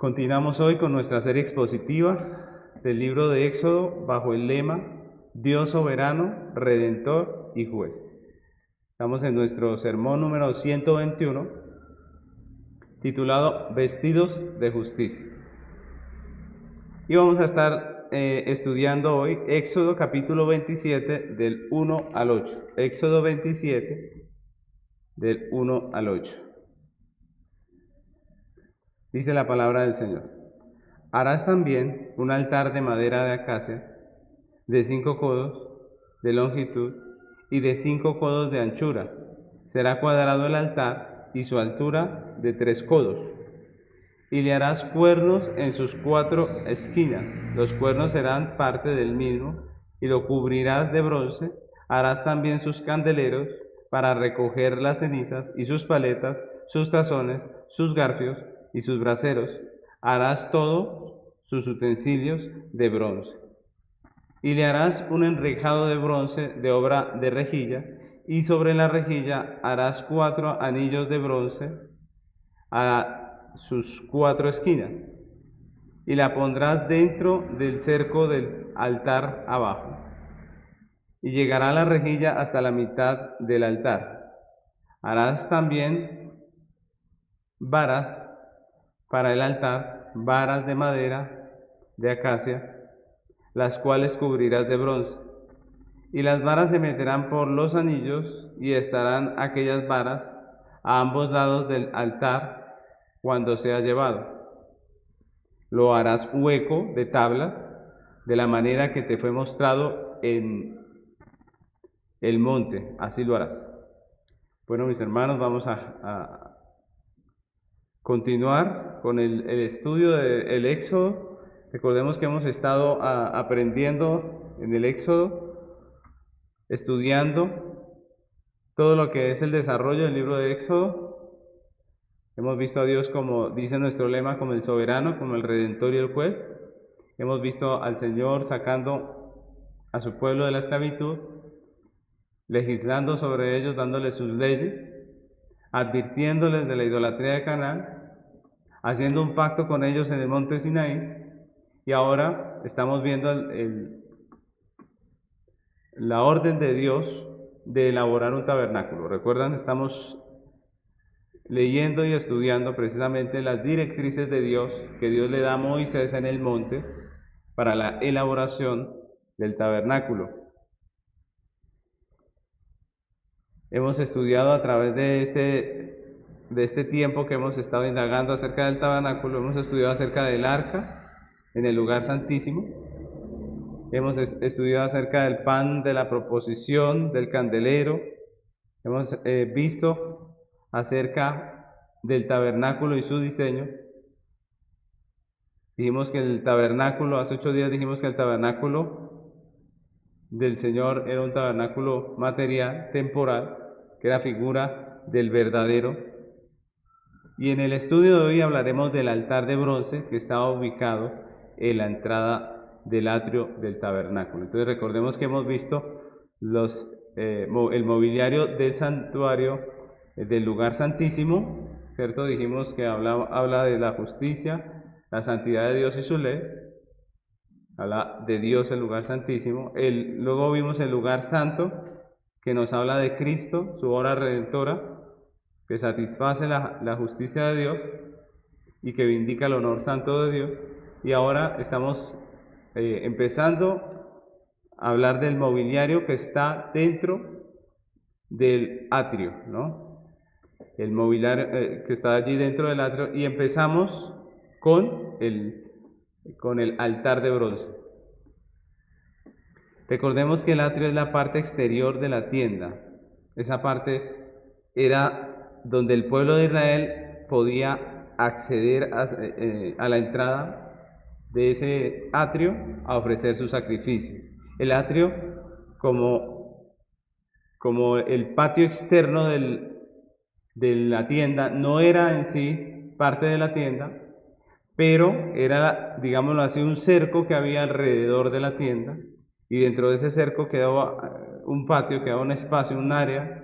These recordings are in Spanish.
Continuamos hoy con nuestra serie expositiva del libro de Éxodo bajo el lema Dios soberano, redentor y juez. Estamos en nuestro sermón número 121, titulado Vestidos de Justicia. Y vamos a estar estudiando hoy Éxodo capítulo 27 del 1 al 8. Éxodo 27 del 1 al 8. Dice la palabra del Señor: Harás también un altar de madera de acacia, de 5 codos de longitud y de 5 codos de anchura. Será cuadrado el altar y su altura de 3 codos. Y le harás cuernos en sus 4 esquinas. Los cuernos serán parte del mismo, y lo cubrirás de bronce. Harás también sus candeleros para recoger las cenizas, y sus paletas, sus tazones, sus garfios y sus braseros. Harás todos sus utensilios de bronce. Y le harás un enrejado de bronce de obra de rejilla, y sobre la rejilla harás 4 anillos de bronce a sus 4 esquinas, y la pondrás dentro del cerco del altar abajo, y llegará la rejilla hasta la mitad del altar. Harás también varas para el altar, varas de madera de acacia, las cuales cubrirás de bronce. Y las varas se meterán por los anillos, y estarán aquellas varas a ambos lados del altar cuando sea llevado. Lo harás hueco de tablas, de la manera que te fue mostrado en el monte, así lo harás. Bueno, mis hermanos, vamos a continuar con el estudio del Éxodo. Recordemos que hemos estado aprendiendo en el Éxodo, estudiando todo lo que es el desarrollo del libro de Éxodo. Hemos visto a Dios, como dice nuestro lema, como el soberano, como el redentor y el juez. Hemos visto al Señor sacando a su pueblo de la esclavitud, legislando sobre ellos, dándoles sus leyes, advirtiéndoles de la idolatría de Canaán, haciendo un pacto con ellos en el monte Sinaí. Y ahora estamos viendo la orden de Dios de elaborar un tabernáculo. ¿Recuerdan? Estamos leyendo y estudiando precisamente las directrices de Dios que Dios le da a Moisés en el monte para la elaboración del tabernáculo. Hemos estudiado a través de este tiempo que hemos estado indagando acerca del tabernáculo, hemos estudiado acerca del arca en el lugar santísimo, hemos estudiado acerca del pan de la proposición, del candelero, hemos visto acerca del tabernáculo y su diseño. Dijimos que el tabernáculo, hace 8 días dijimos que el tabernáculo del Señor era un tabernáculo material, temporal, que era figura del verdadero. Y en el estudio de hoy hablaremos del altar de bronce que estaba ubicado en la entrada del atrio del tabernáculo. Entonces recordemos que hemos visto el mobiliario del santuario, del lugar santísimo, ¿cierto? Dijimos que habla de la justicia, la santidad de Dios y su ley. Habla de Dios, el lugar santísimo. Luego vimos el lugar santo, que nos habla de Cristo, su obra redentora, que satisface la justicia de Dios y que vindica el honor santo de Dios. Y ahora estamos empezando a hablar del mobiliario que está dentro del atrio, ¿no? El mobiliario que está allí dentro del atrio, y empezamos con el altar de bronce. Recordemos que el atrio es la parte exterior de la tienda. Esa parte era donde el pueblo de Israel podía acceder a la entrada de ese atrio a ofrecer sus sacrificios. El atrio como el patio externo de la tienda, no era en sí parte de la tienda, pero era, digámoslo así, un cerco que había alrededor de la tienda, y dentro de ese cerco quedaba un patio, quedaba un espacio, un área,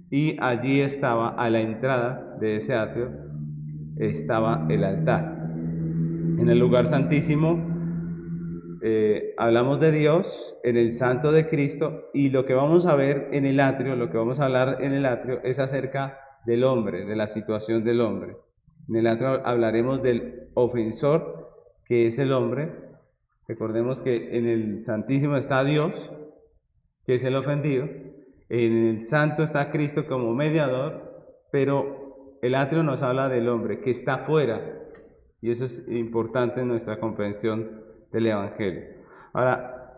y allí estaba, a la entrada de ese atrio, estaba el altar. En el lugar santísimo hablamos de Dios, en el santo de Cristo, y lo que vamos a ver en el atrio, lo que vamos a hablar en el atrio es acerca del hombre, de la situación del hombre. En el atrio hablaremos del ofensor, que es el hombre. Recordemos que en el santísimo está Dios, que es el ofendido. En el santo está Cristo como mediador, pero el atrio nos habla del hombre, que está fuera. Y eso es importante en nuestra comprensión del Evangelio. Ahora,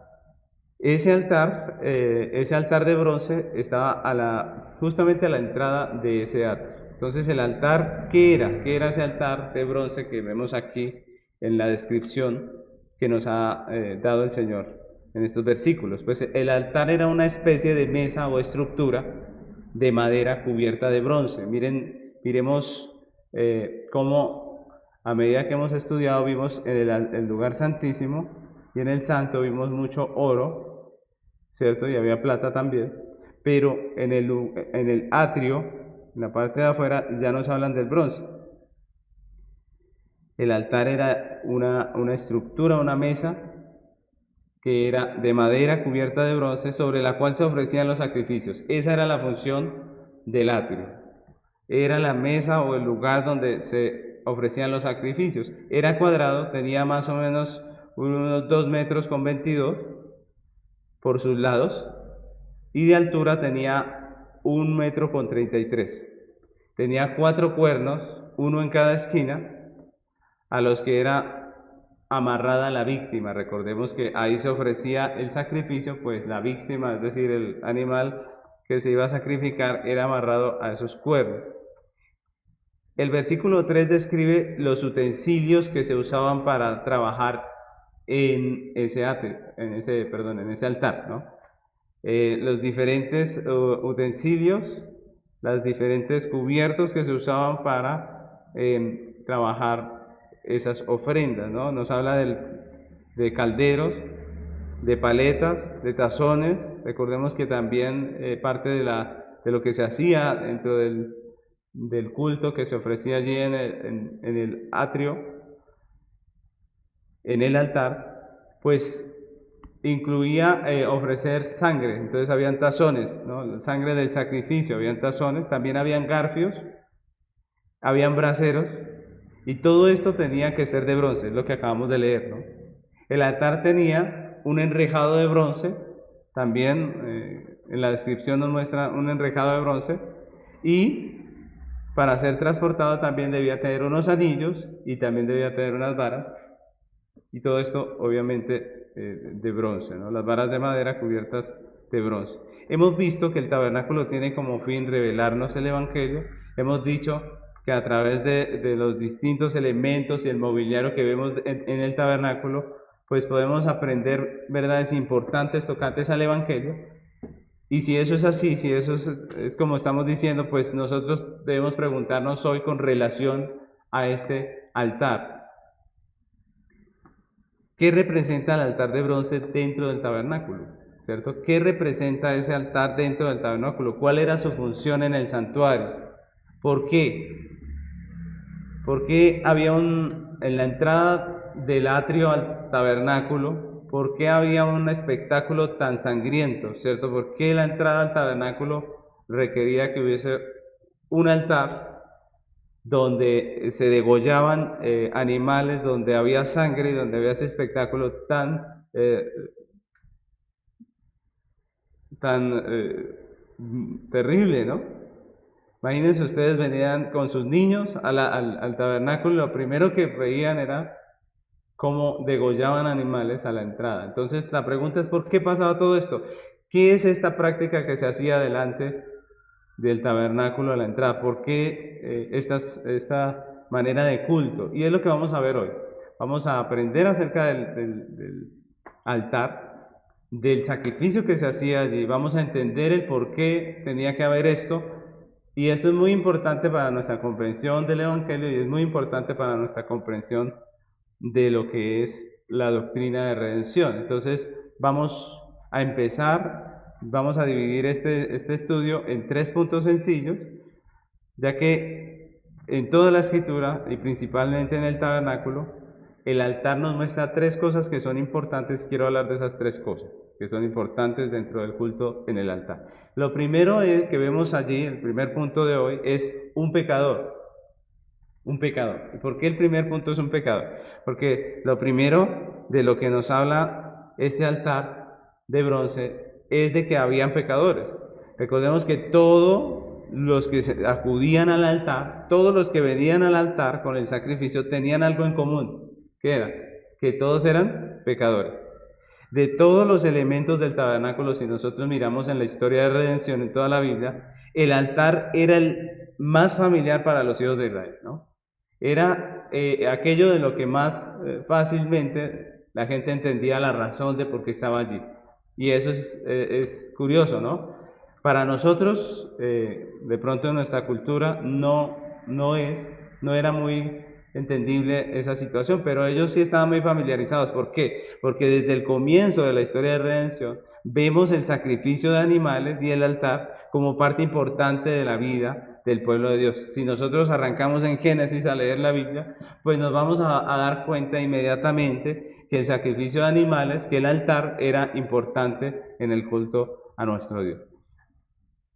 ese altar de bronce estaba justamente a la entrada de ese atrio. Entonces, el altar, ¿qué era? ¿Qué era ese altar de bronce que vemos aquí en la descripción que nos ha dado el Señor en estos versículos? Pues el altar era una especie de mesa o estructura de madera cubierta de bronce. Miremos cómo a medida que hemos estudiado vimos en el lugar santísimo y en el santo vimos mucho oro, ¿cierto? Y había plata también, pero en el atrio, en la parte de afuera, ya nos hablan del bronce. El altar era una estructura, una mesa que era de madera cubierta de bronce sobre la cual se ofrecían los sacrificios. Esa era la función del atrio. Era la mesa o el lugar donde se ofrecían los sacrificios. Era cuadrado, tenía más o menos unos 2 metros con 22 por sus lados y de altura tenía 1 metro con 33. Tenía 4 cuernos, uno en cada esquina, a los que era amarrada la víctima. Recordemos que ahí se ofrecía el sacrificio, pues la víctima, es decir, el animal que se iba a sacrificar, era amarrado a esos cuernos. El versículo 3 describe los utensilios que se usaban para trabajar en ese altar, ¿no? Los diferentes utensilios, los diferentes cubiertos que se usaban para trabajar esas ofrendas, ¿no? Nos habla de calderos, de paletas, de tazones. Recordemos que también parte de lo que se hacía dentro del culto que se ofrecía allí en el atrio, en el altar, pues incluía ofrecer sangre. Entonces habían tazones, ¿no? Sangre del sacrificio, habían tazones, también habían garfios, habían braseros, y todo esto tenía que ser de bronce, es lo que acabamos de leer, ¿no? El altar tenía un enrejado de bronce, también en la descripción nos muestra un enrejado de bronce, y para ser transportado también debía tener unos anillos y también debía tener unas varas, y todo esto obviamente de bronce, ¿no? Las varas de madera cubiertas de bronce. Hemos visto que el tabernáculo tiene como fin revelarnos el Evangelio. Hemos dicho que a través de los distintos elementos y el mobiliario que vemos en el tabernáculo, pues podemos aprender verdades importantes tocantes al Evangelio. Y si eso es así, si eso es como estamos diciendo, pues nosotros debemos preguntarnos hoy con relación a este altar. ¿Qué representa el altar de bronce dentro del tabernáculo? ¿Cierto? ¿Qué representa ese altar dentro del tabernáculo? ¿Cuál era su función en el santuario? ¿Por qué? ¿Por qué había en la entrada del atrio al tabernáculo, por qué había un espectáculo tan sangriento? ¿Cierto? ¿Por qué la entrada al tabernáculo requería que hubiese un altar donde se degollaban animales, donde había sangre y donde había ese espectáculo tan terrible, ¿no? Imagínense ustedes, venían con sus niños al tabernáculo y lo primero que veían era cómo degollaban animales a la entrada. Entonces la pregunta es, ¿por qué pasaba todo esto? ¿Qué es esta práctica que se hacía delante del tabernáculo a la entrada? ¿Por qué esta manera de culto? Y es lo que vamos a ver hoy. Vamos a aprender acerca del altar, del sacrificio que se hacía allí. Vamos a entender el por qué tenía que haber esto. Y esto es muy importante para nuestra comprensión del Evangelio y es muy importante para nuestra comprensión de lo que es la doctrina de redención. Entonces vamos a empezar, vamos a dividir este estudio en 3 puntos sencillos, ya que en toda la Escritura y principalmente en el tabernáculo el altar nos muestra tres cosas que son importantes. Quiero hablar de esas tres cosas que son importantes dentro del culto en el altar. Lo primero que vemos allí, el primer punto de hoy, es un pecador. Un pecador. ¿Y por qué el primer punto es un pecador? Porque lo primero de lo que nos habla este altar de bronce es de que habían pecadores. Recordemos que todos los que acudían al altar, todos los que venían al altar con el sacrificio tenían algo en común. ¿Qué era? Que todos eran pecadores. De todos los elementos del tabernáculo, si nosotros miramos en la historia de redención en toda la Biblia, el altar era el más familiar para los hijos de Israel, ¿no? Era aquello de lo que más fácilmente la gente entendía la razón de por qué estaba allí. Y eso es curioso, ¿no? Para nosotros, de pronto en nuestra cultura, no era muy entendible esa situación, pero ellos sí estaban muy familiarizados. ¿Por qué? Porque desde el comienzo de la historia de redención vemos el sacrificio de animales y el altar como parte importante de la vida del pueblo de Dios. Si nosotros arrancamos en Génesis a leer la Biblia, pues nos vamos a dar cuenta inmediatamente que el sacrificio de animales, que el altar era importante en el culto a nuestro Dios.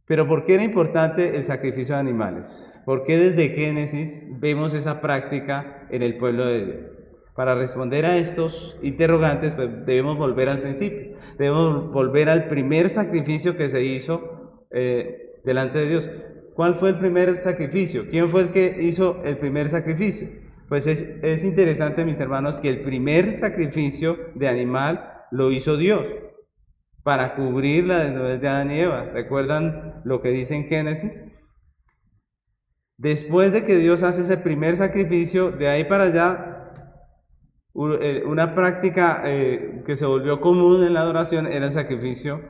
Pero ¿por qué era importante el sacrificio de animales? ¿Por qué desde Génesis vemos esa práctica en el pueblo de Dios? Para responder a estos interrogantes, pues debemos volver al principio. Debemos volver al primer sacrificio que se hizo delante de Dios. ¿Cuál fue el primer sacrificio? ¿Quién fue el que hizo el primer sacrificio? Pues es interesante, mis hermanos, que el primer sacrificio de animal lo hizo Dios para cubrir la desnudez de Adán y Eva. ¿Recuerdan lo que dice en Génesis? Después de que Dios hace ese primer sacrificio, de ahí para allá, una práctica que se volvió común en la adoración era el sacrificio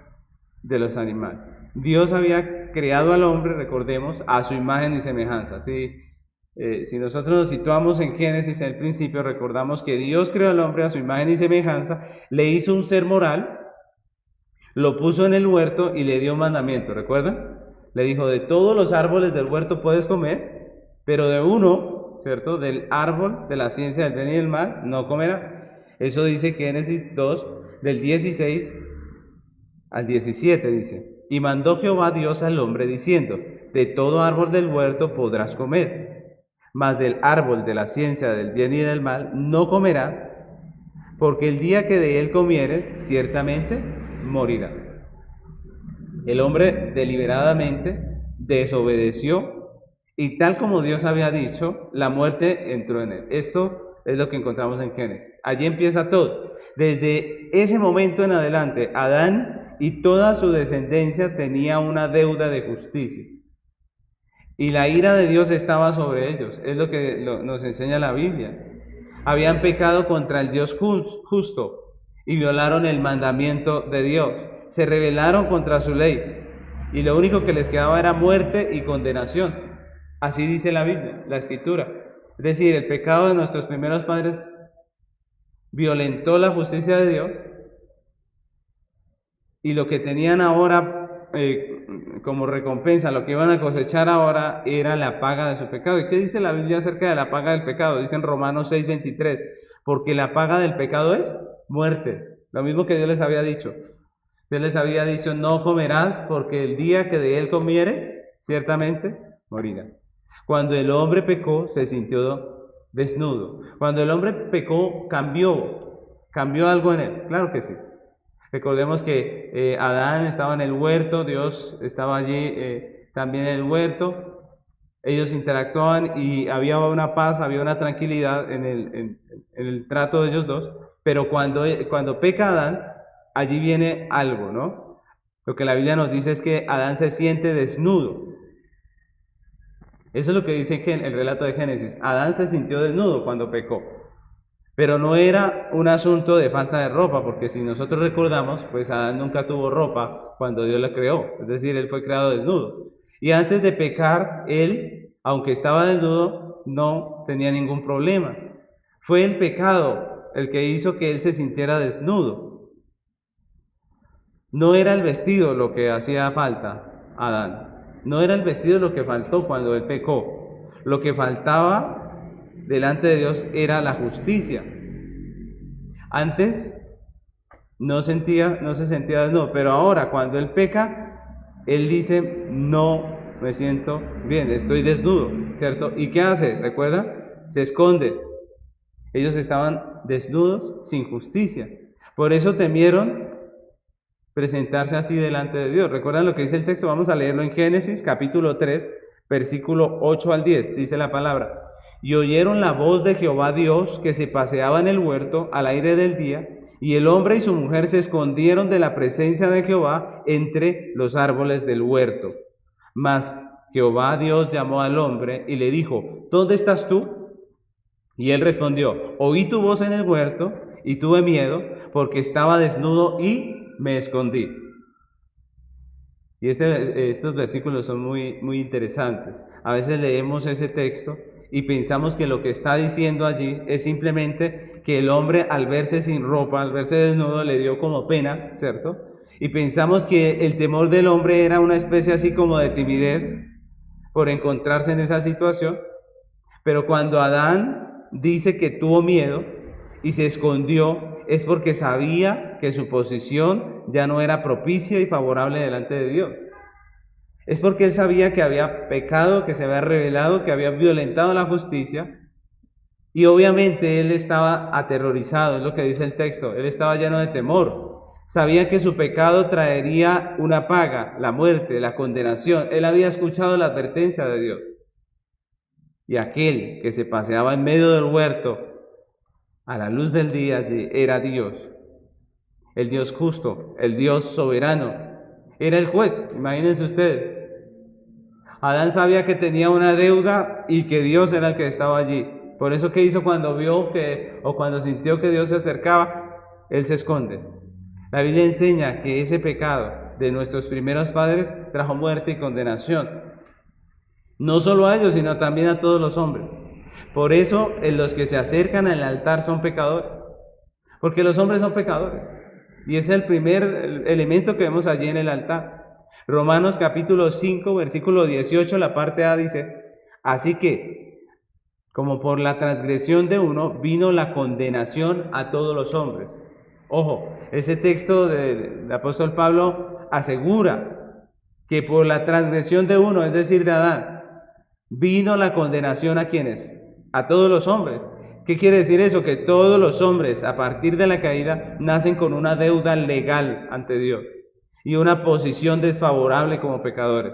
de los animales. Dios había creado al hombre, recordemos, a su imagen y semejanza. ¿Sí? Si nosotros nos situamos en Génesis, en el principio, recordamos que Dios creó al hombre a su imagen y semejanza, le hizo un ser moral, lo puso en el huerto y le dio un mandamiento, ¿recuerdan? Le dijo, de todos los árboles del huerto puedes comer, pero de uno, ¿cierto? Del árbol de la ciencia del bien y del mal, no comerá. Eso dice Génesis 2, del 16 al 17, dice. Y mandó Jehová Dios al hombre diciendo, de todo árbol del huerto podrás comer, mas del árbol de la ciencia del bien y del mal no comerás, porque el día que de él comieres, ciertamente morirá. El hombre deliberadamente desobedeció y tal como Dios había dicho, la muerte entró en él. Esto es lo que encontramos en Génesis. Allí empieza todo. Desde ese momento en adelante, Adán y toda su descendencia tenía una deuda de justicia. Y la ira de Dios estaba sobre ellos. Es lo que nos enseña la Biblia. Habían pecado contra el Dios justo y violaron el mandamiento de Dios. Se rebelaron contra su ley y lo único que les quedaba era muerte y condenación. Así dice la Biblia, la Escritura. Es decir, el pecado de nuestros primeros padres violentó la justicia de Dios y lo que tenían ahora como recompensa, lo que iban a cosechar ahora era la paga de su pecado. ¿Y qué dice la Biblia acerca de la paga del pecado? Dice en Romanos 6:23, porque la paga del pecado es muerte. Lo mismo que Dios les había dicho. Dios les había dicho, no comerás, porque el día que de él comieres, ciertamente morirás. Cuando el hombre pecó, se sintió desnudo. Cuando el hombre pecó, cambió algo en él. Claro que sí. Recordemos que Adán estaba en el huerto, Dios estaba allí también en el huerto. Ellos interactuaban y había una paz, había una tranquilidad en el trato de ellos dos. Pero cuando peca Adán, allí viene algo, ¿no? Lo que la Biblia nos dice es que Adán se siente desnudo. Eso es lo que dice el relato de Génesis. Adán se sintió desnudo cuando pecó. Pero no era un asunto de falta de ropa, porque si nosotros recordamos, pues Adán nunca tuvo ropa cuando Dios lo creó. Es decir, él fue creado desnudo. Y antes de pecar, él, aunque estaba desnudo, no tenía ningún problema. Fue el pecado el que hizo que él se sintiera desnudo. No era el vestido lo que hacía falta a Adán. No era el vestido lo que faltó cuando él pecó. Lo que faltaba delante de Dios era la justicia. Antes no se sentía desnudo, pero ahora cuando él peca, él dice, no me siento bien, estoy desnudo, ¿cierto? ¿Y qué hace? ¿Recuerda? Se esconde. Ellos estaban desnudos sin justicia. Por eso temieron presentarse así delante de Dios. ¿Recuerdan lo que dice el texto? Vamos a leerlo en Génesis capítulo 3, versículo 8 al 10. Dice la palabra: y oyeron la voz de Jehová Dios que se paseaba en el huerto al aire del día, y el hombre y su mujer se escondieron de la presencia de Jehová entre los árboles del huerto. Mas Jehová Dios llamó al hombre y le dijo: ¿dónde estás tú? Y él respondió: oí tu voz en el huerto y tuve miedo, porque estaba desnudo y me escondí. Y estos versículos son muy interesantes. A veces leemos ese texto y pensamos que lo que está diciendo allí es simplemente que el hombre, al verse sin ropa, al verse desnudo, le dio como pena, ¿cierto? Y pensamos que el temor del hombre era una especie así como de timidez por encontrarse en esa situación. Pero cuando Adán dice que tuvo miedo y se escondió, es porque sabía que su posición ya no era propicia y favorable delante de Dios. Es porque él sabía que había pecado, que se había rebelado, que había violentado la justicia, y obviamente él estaba aterrorizado, es lo que dice el texto. Él estaba lleno de temor. Sabía que su pecado traería una paga, la muerte, la condenación. Él había escuchado la advertencia de Dios. Y aquel que se paseaba en medio del huerto a la luz del día era Dios, el Dios justo, el Dios soberano. Era el juez, imagínense ustedes. Adán sabía que tenía una deuda y que Dios era el que estaba allí. Por eso, ¿qué hizo cuando vio cuando sintió que Dios se acercaba? Él se esconde. La Biblia enseña que ese pecado de nuestros primeros padres trajo muerte y condenación. No solo a ellos, sino también a todos los hombres. Por eso, los que se acercan al altar son pecadores. Porque los hombres son pecadores. Y es el primer elemento que vemos allí en el altar. Romanos capítulo 5, versículo 18, la parte A dice: así que, como por la transgresión de uno vino la condenación a todos los hombres. Ojo, ese texto del apóstol Pablo asegura que por la transgresión de uno, es decir, de Adán, vino la condenación ¿a quiénes? A todos los hombres. ¿Qué quiere decir eso? Que todos los hombres, a partir de la caída, nacen con una deuda legal ante Dios y una posición desfavorable como pecadores.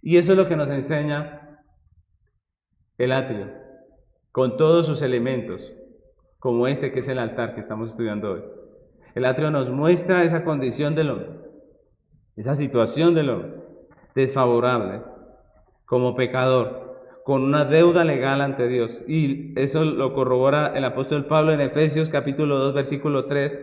Y eso es lo que nos enseña el atrio, con todos sus elementos, como este que es el altar que estamos estudiando hoy. El atrio nos muestra esa condición del hombre, esa situación del hombre, desfavorable, como pecador, con una deuda legal ante Dios. Y eso lo corrobora el apóstol Pablo en Efesios capítulo 2, versículo 3,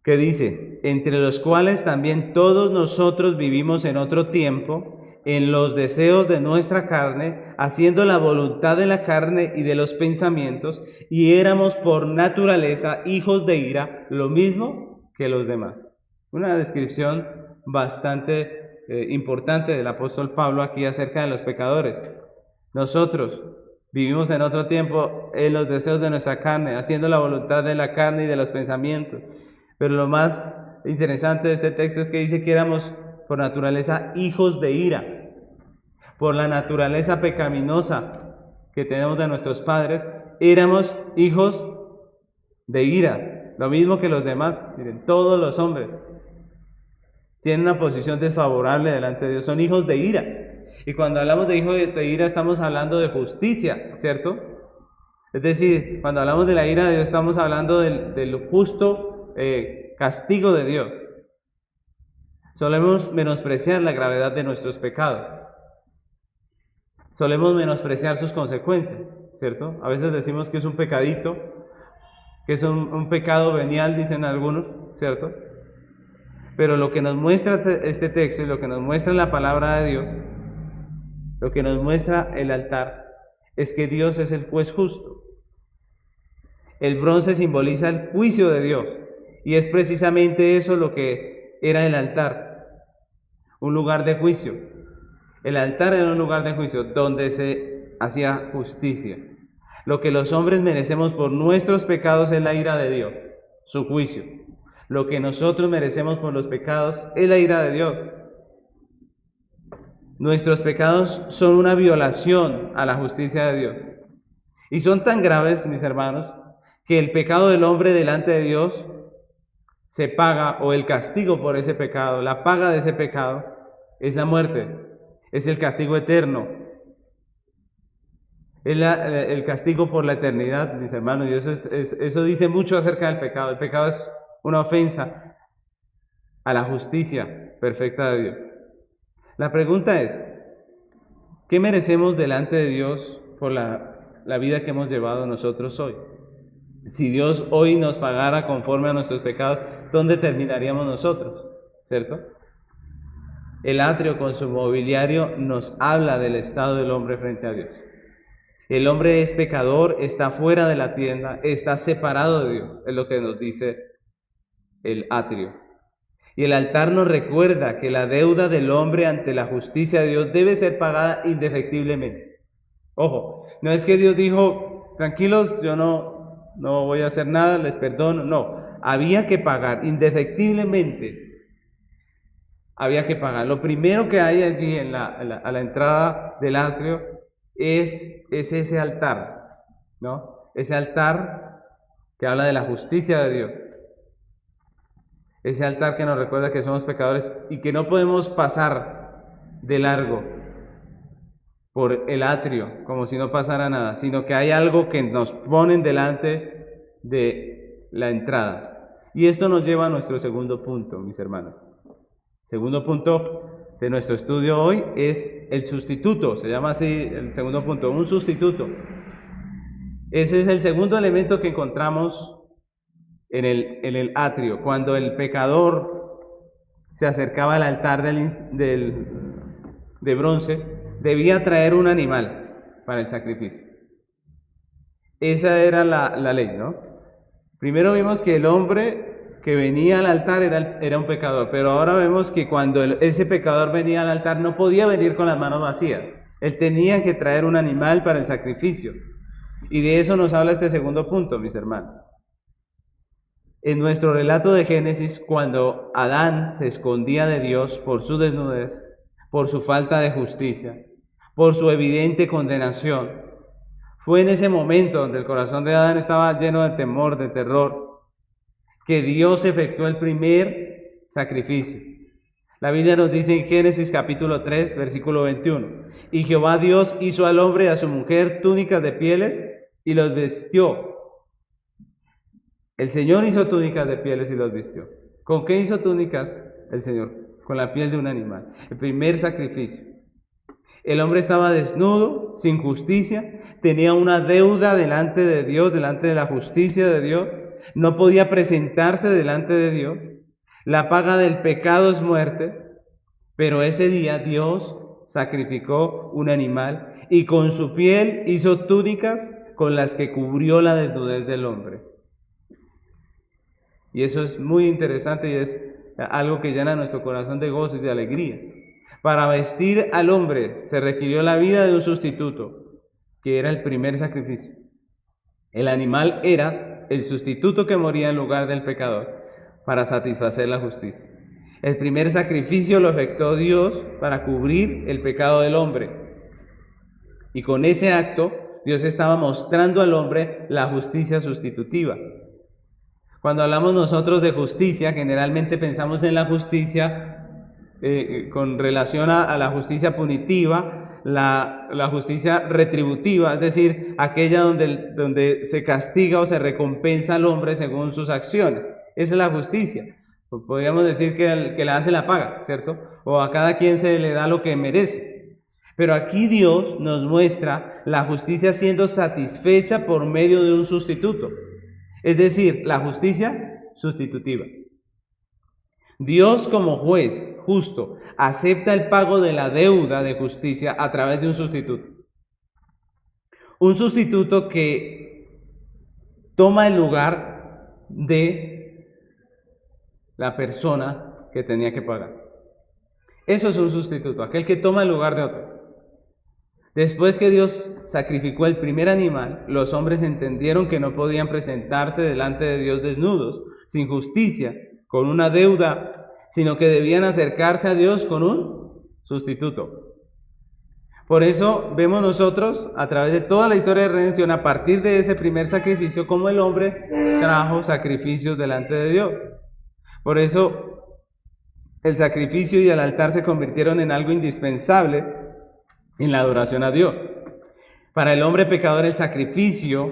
que dice: entre los cuales también todos nosotros vivimos en otro tiempo, en los deseos de nuestra carne, haciendo la voluntad de la carne y de los pensamientos, y éramos por naturaleza hijos de ira, lo mismo que los demás. Una descripción bastante importante del apóstol Pablo aquí acerca de los pecadores. Nosotros vivimos en otro tiempo en los deseos de nuestra carne, haciendo la voluntad de la carne y de los pensamientos. Pero lo más interesante de este texto es que dice que éramos por naturaleza hijos de ira. Por la naturaleza pecaminosa que tenemos de nuestros padres, éramos hijos de ira. Lo mismo que los demás. Miren, todos los hombres tienen una posición desfavorable delante de Dios. Son hijos de ira. Y cuando hablamos de hijos de ira, estamos hablando de justicia, ¿cierto? Es decir, cuando hablamos de la ira de Dios, estamos hablando del justo castigo de Dios. Solemos menospreciar la gravedad de nuestros pecados. Solemos menospreciar sus consecuencias, ¿cierto? A veces decimos que es un pecadito, que es un pecado venial, dicen algunos, ¿cierto? Pero lo que nos muestra este texto y lo que nos muestra la palabra de Dios, lo que nos muestra el altar, es que Dios es el juez justo. El bronce simboliza el juicio de Dios. Y es precisamente eso lo que era el altar, un lugar de juicio. El altar era un lugar de juicio donde se hacía justicia. Lo que los hombres merecemos por nuestros pecados es la ira de Dios, su juicio. Lo que nosotros merecemos por los pecados es la ira de Dios. Nuestros pecados son una violación a la justicia de Dios. Y son tan graves, mis hermanos, que el pecado del hombre delante de Dios se paga, o el castigo por ese pecado, la paga de ese pecado, es la muerte, es el castigo eterno, es el castigo por la eternidad, mis hermanos, y eso dice mucho acerca del pecado. El pecado es una ofensa a la justicia perfecta de Dios. La pregunta es, ¿qué merecemos delante de Dios por la vida que hemos llevado nosotros hoy? Si Dios hoy nos pagara conforme a nuestros pecados, ¿dónde terminaríamos nosotros? ¿Cierto? El atrio con su mobiliario nos habla del estado del hombre frente a Dios. El hombre es pecador, está fuera de la tienda, está separado de Dios, es lo que nos dice el atrio. Y el altar nos recuerda que la deuda del hombre ante la justicia de Dios debe ser pagada indefectiblemente. Ojo, no es que Dios dijo, tranquilos, yo no voy a hacer nada, les perdono. No, había que pagar indefectiblemente. Había que pagar. Lo primero que hay allí a la entrada del atrio es ese altar, ¿no? Ese altar que habla de la justicia de Dios. Ese altar que nos recuerda que somos pecadores y que no podemos pasar de largo por el atrio como si no pasara nada, sino que hay algo que nos ponen delante de la entrada. Y esto nos lleva a nuestro segundo punto, mis hermanos. Segundo punto de nuestro estudio hoy es el sustituto, se llama así el segundo punto, un sustituto. Ese es el segundo elemento que encontramos en el atrio. Cuando el pecador se acercaba al altar de bronce, debía traer un animal para el sacrificio. Esa era la ley, ¿no? Primero vimos que el hombre que venía al altar era un pecador, pero ahora vemos que cuando ese pecador venía al altar no podía venir con las manos vacías. Él tenía que traer un animal para el sacrificio. Y de eso nos habla este segundo punto, mis hermanos. En nuestro relato de Génesis, cuando Adán se escondía de Dios por su desnudez, por su falta de justicia, por su evidente condenación, fue en ese momento donde el corazón de Adán estaba lleno de temor, de terror, que Dios efectuó el primer sacrificio. La Biblia nos dice en Génesis capítulo 3, versículo 21, y Jehová Dios hizo al hombre y a su mujer túnicas de pieles y los vistió. El Señor hizo túnicas de pieles y los vistió. ¿Con qué hizo túnicas el Señor? Con la piel de un animal. El primer sacrificio. El hombre estaba desnudo, sin justicia, tenía una deuda delante de Dios, delante de la justicia de Dios. No podía presentarse delante de Dios. La paga del pecado es muerte, pero ese día Dios sacrificó un animal y con su piel hizo túnicas con las que cubrió la desnudez del hombre. Y eso es muy interesante y es algo que llena nuestro corazón de gozo y de alegría. Para vestir al hombre se requirió la vida de un sustituto, que era el primer sacrificio. El animal era el sustituto que moría en lugar del pecador para satisfacer la justicia. El primer sacrificio lo efectuó Dios para cubrir el pecado del hombre. Y con ese acto, Dios estaba mostrando al hombre la justicia sustitutiva. Cuando hablamos nosotros de justicia, generalmente pensamos en la justicia con relación a la justicia punitiva, la justicia retributiva, es decir, aquella donde se castiga o se recompensa al hombre según sus acciones. Esa es la justicia. Podríamos decir que el que la hace la paga, ¿cierto? O a cada quien se le da lo que merece. Pero aquí Dios nos muestra la justicia siendo satisfecha por medio de un sustituto. Es decir, la justicia sustitutiva. Dios como juez justo acepta el pago de la deuda de justicia a través de un sustituto. Un sustituto que toma el lugar de la persona que tenía que pagar. Eso es un sustituto, aquel que toma el lugar de otro. Después que Dios sacrificó el primer animal, los hombres entendieron que no podían presentarse delante de Dios desnudos, sin justicia, con una deuda, sino que debían acercarse a Dios con un sustituto. Por eso vemos nosotros, a través de toda la historia de redención, a partir de ese primer sacrificio, cómo el hombre trajo sacrificios delante de Dios. Por eso el sacrificio y el altar se convirtieron en algo indispensable en la adoración a Dios. Para el hombre pecador, el sacrificio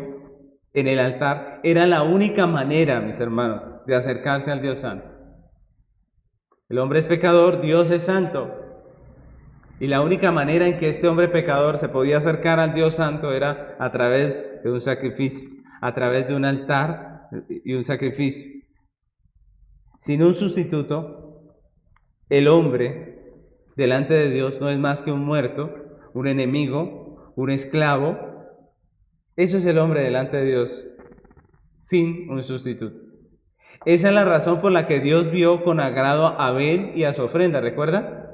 en el altar era la única manera, mis hermanos, de acercarse al Dios santo. El hombre es pecador, Dios es santo. Y la única manera en que este hombre pecador se podía acercar al Dios santo era a través de un sacrificio, a través de un altar y un sacrificio. Sin un sustituto, el hombre delante de Dios no es más que un muerto, un enemigo, un esclavo. Eso es el hombre delante de Dios, sin un sustituto. Esa es la razón por la que Dios vio con agrado a Abel y a su ofrenda, ¿recuerda?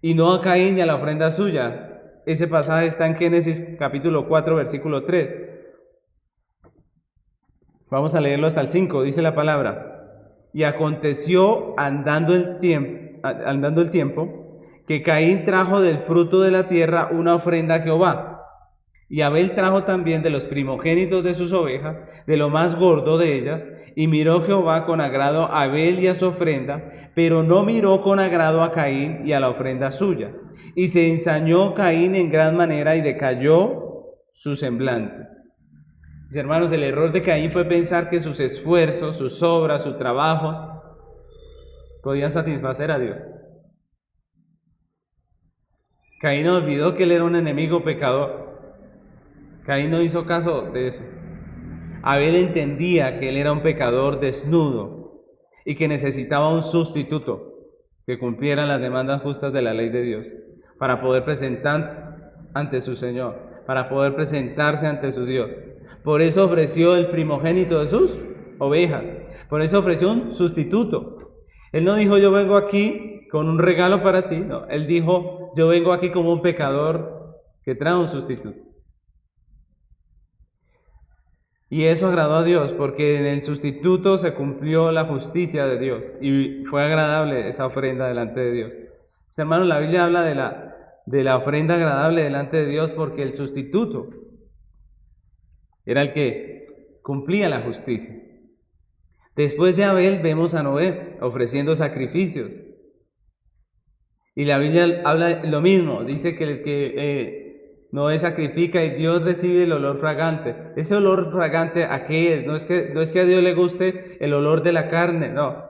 Y no a Caín y a la ofrenda suya. Ese pasaje está en Génesis capítulo 4, versículo 3. Vamos a leerlo hasta el 5, dice la palabra. Y aconteció andando el tiempo, que Caín trajo del fruto de la tierra una ofrenda a Jehová. Y Abel trajo también de los primogénitos de sus ovejas, de lo más gordo de ellas, y miró Jehová con agrado a Abel y a su ofrenda, pero no miró con agrado a Caín y a la ofrenda suya. Y se ensañó Caín en gran manera y decayó su semblante. Mis hermanos, el error de Caín fue pensar que sus esfuerzos, sus obras, su trabajo podían satisfacer a Dios. Caín olvidó que él era un enemigo pecador. Caín no hizo caso de eso. Abel entendía que él era un pecador desnudo y que necesitaba un sustituto que cumpliera las demandas justas de la ley de Dios para poder presentar ante su Señor, para poder presentarse ante su Dios. Por eso ofreció el primogénito de sus ovejas. Por eso ofreció un sustituto. Él no dijo, yo vengo aquí con un regalo para ti. No, él dijo, yo vengo aquí como un pecador que trae un sustituto. Y eso agradó a Dios, porque en el sustituto se cumplió la justicia de Dios y fue agradable esa ofrenda delante de Dios. Mis hermanos, la Biblia habla de la ofrenda agradable delante de Dios porque el sustituto era el que cumplía la justicia. Después de Abel vemos a Noé ofreciendo sacrificios. Y la Biblia habla lo mismo, dice que el que Noé sacrifica y Dios recibe el olor fragante. Ese olor fragante, ¿a qué es? No es que a Dios le guste el olor de la carne, no.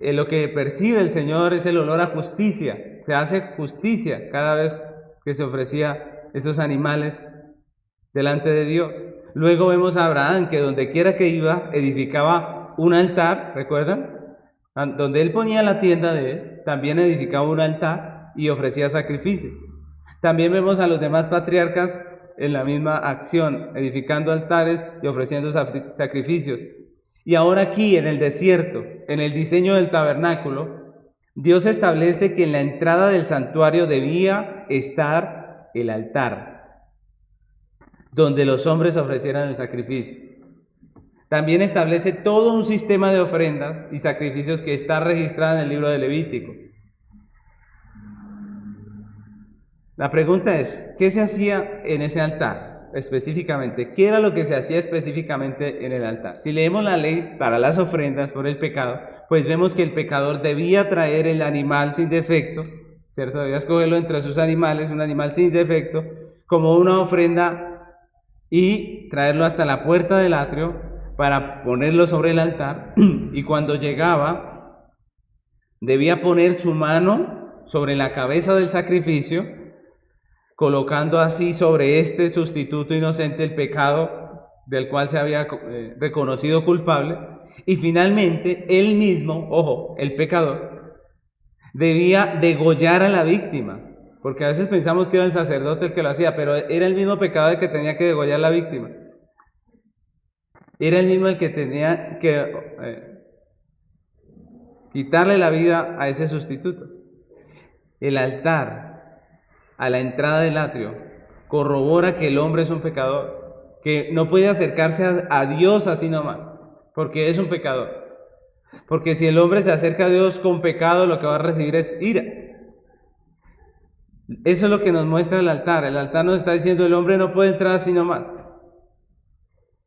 Lo que percibe el Señor es el olor a justicia. Se hace justicia cada vez que se ofrecía estos animales delante de Dios. Luego vemos a Abraham que donde quiera que iba edificaba un altar, ¿recuerdan? Donde él ponía la tienda de él, también edificaba un altar y ofrecía sacrificios. También vemos a los demás patriarcas en la misma acción, edificando altares y ofreciendo sacrificios. Y ahora aquí en el desierto, en el diseño del tabernáculo, Dios establece que en la entrada del santuario debía estar el altar, donde los hombres ofrecieran el sacrificio. También establece todo un sistema de ofrendas y sacrificios que está registrado en el libro de Levítico. La pregunta es, ¿qué se hacía en ese altar específicamente? ¿Qué era lo que se hacía específicamente en el altar? Si leemos la ley para las ofrendas por el pecado, pues vemos que el pecador debía traer el animal sin defecto, ¿cierto? Debía escogerlo entre sus animales, un animal sin defecto, como una ofrenda y traerlo hasta la puerta del atrio para ponerlo sobre el altar. Y cuando llegaba, debía poner su mano sobre la cabeza del sacrificio, colocando así sobre este sustituto inocente el pecado del cual se había reconocido culpable, y finalmente él mismo, ojo, el pecador, debía degollar a la víctima, porque a veces pensamos que era el sacerdote el que lo hacía, pero era el mismo pecador el que tenía que degollar a la víctima, era el mismo el que tenía que quitarle la vida a ese sustituto. El altar a la entrada del atrio, corrobora que el hombre es un pecador, que no puede acercarse a Dios así nomás, porque es un pecador. Porque si el hombre se acerca a Dios con pecado, lo que va a recibir es ira. Eso es lo que nos muestra el altar. El altar nos está diciendo: el hombre no puede entrar así nomás.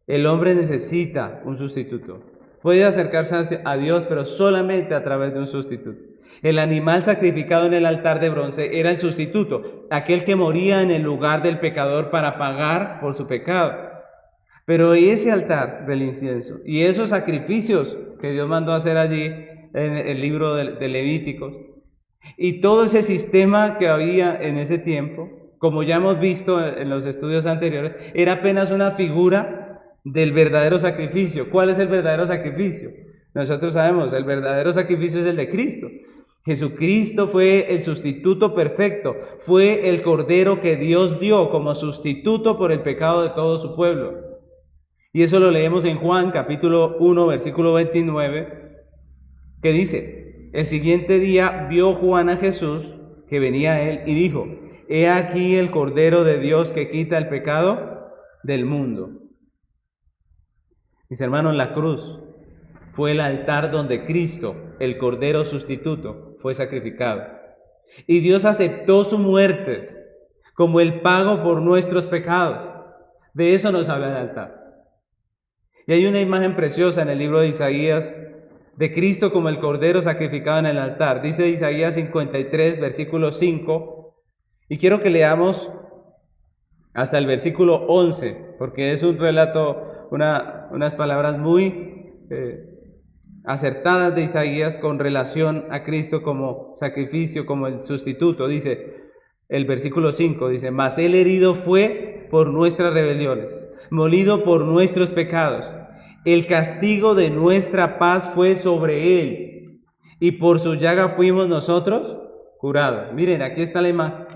El hombre necesita un sustituto. Puede acercarse a Dios, pero solamente a través de un sustituto. El animal sacrificado en el altar de bronce era el sustituto, aquel que moría en el lugar del pecador para pagar por su pecado. Pero ese altar del incienso y esos sacrificios que Dios mandó hacer allí en el libro de Levíticos, y todo ese sistema que había en ese tiempo, como ya hemos visto en los estudios anteriores, era apenas una figura del verdadero sacrificio. ¿Cuál es el verdadero sacrificio? Nosotros sabemos, el verdadero sacrificio es el de Cristo. Jesucristo fue el sustituto perfecto, fue el cordero que Dios dio como sustituto por el pecado de todo su pueblo. Y eso lo leemos en Juan capítulo 1, versículo 29, que dice: el siguiente día vio Juan a Jesús que venía a él y dijo: he aquí el Cordero de Dios que quita el pecado del mundo. Mis hermanos, la cruz fue el altar donde Cristo, el Cordero sustituto, fue sacrificado. Y Dios aceptó su muerte como el pago por nuestros pecados. De eso nos habla el altar. Y hay una imagen preciosa en el libro de Isaías de Cristo como el Cordero sacrificado en el altar. Dice Isaías 53, versículo 5, y quiero que leamos hasta el versículo 11, porque es un relato, unas palabras muy acertadas de Isaías con relación a Cristo como sacrificio, como el sustituto. Dice el versículo 5, dice: mas él herido fue por nuestras rebeliones, molido por nuestros pecados. El castigo de nuestra paz fue sobre él, y por su llaga fuimos nosotros curados. Miren, aquí está la imagen.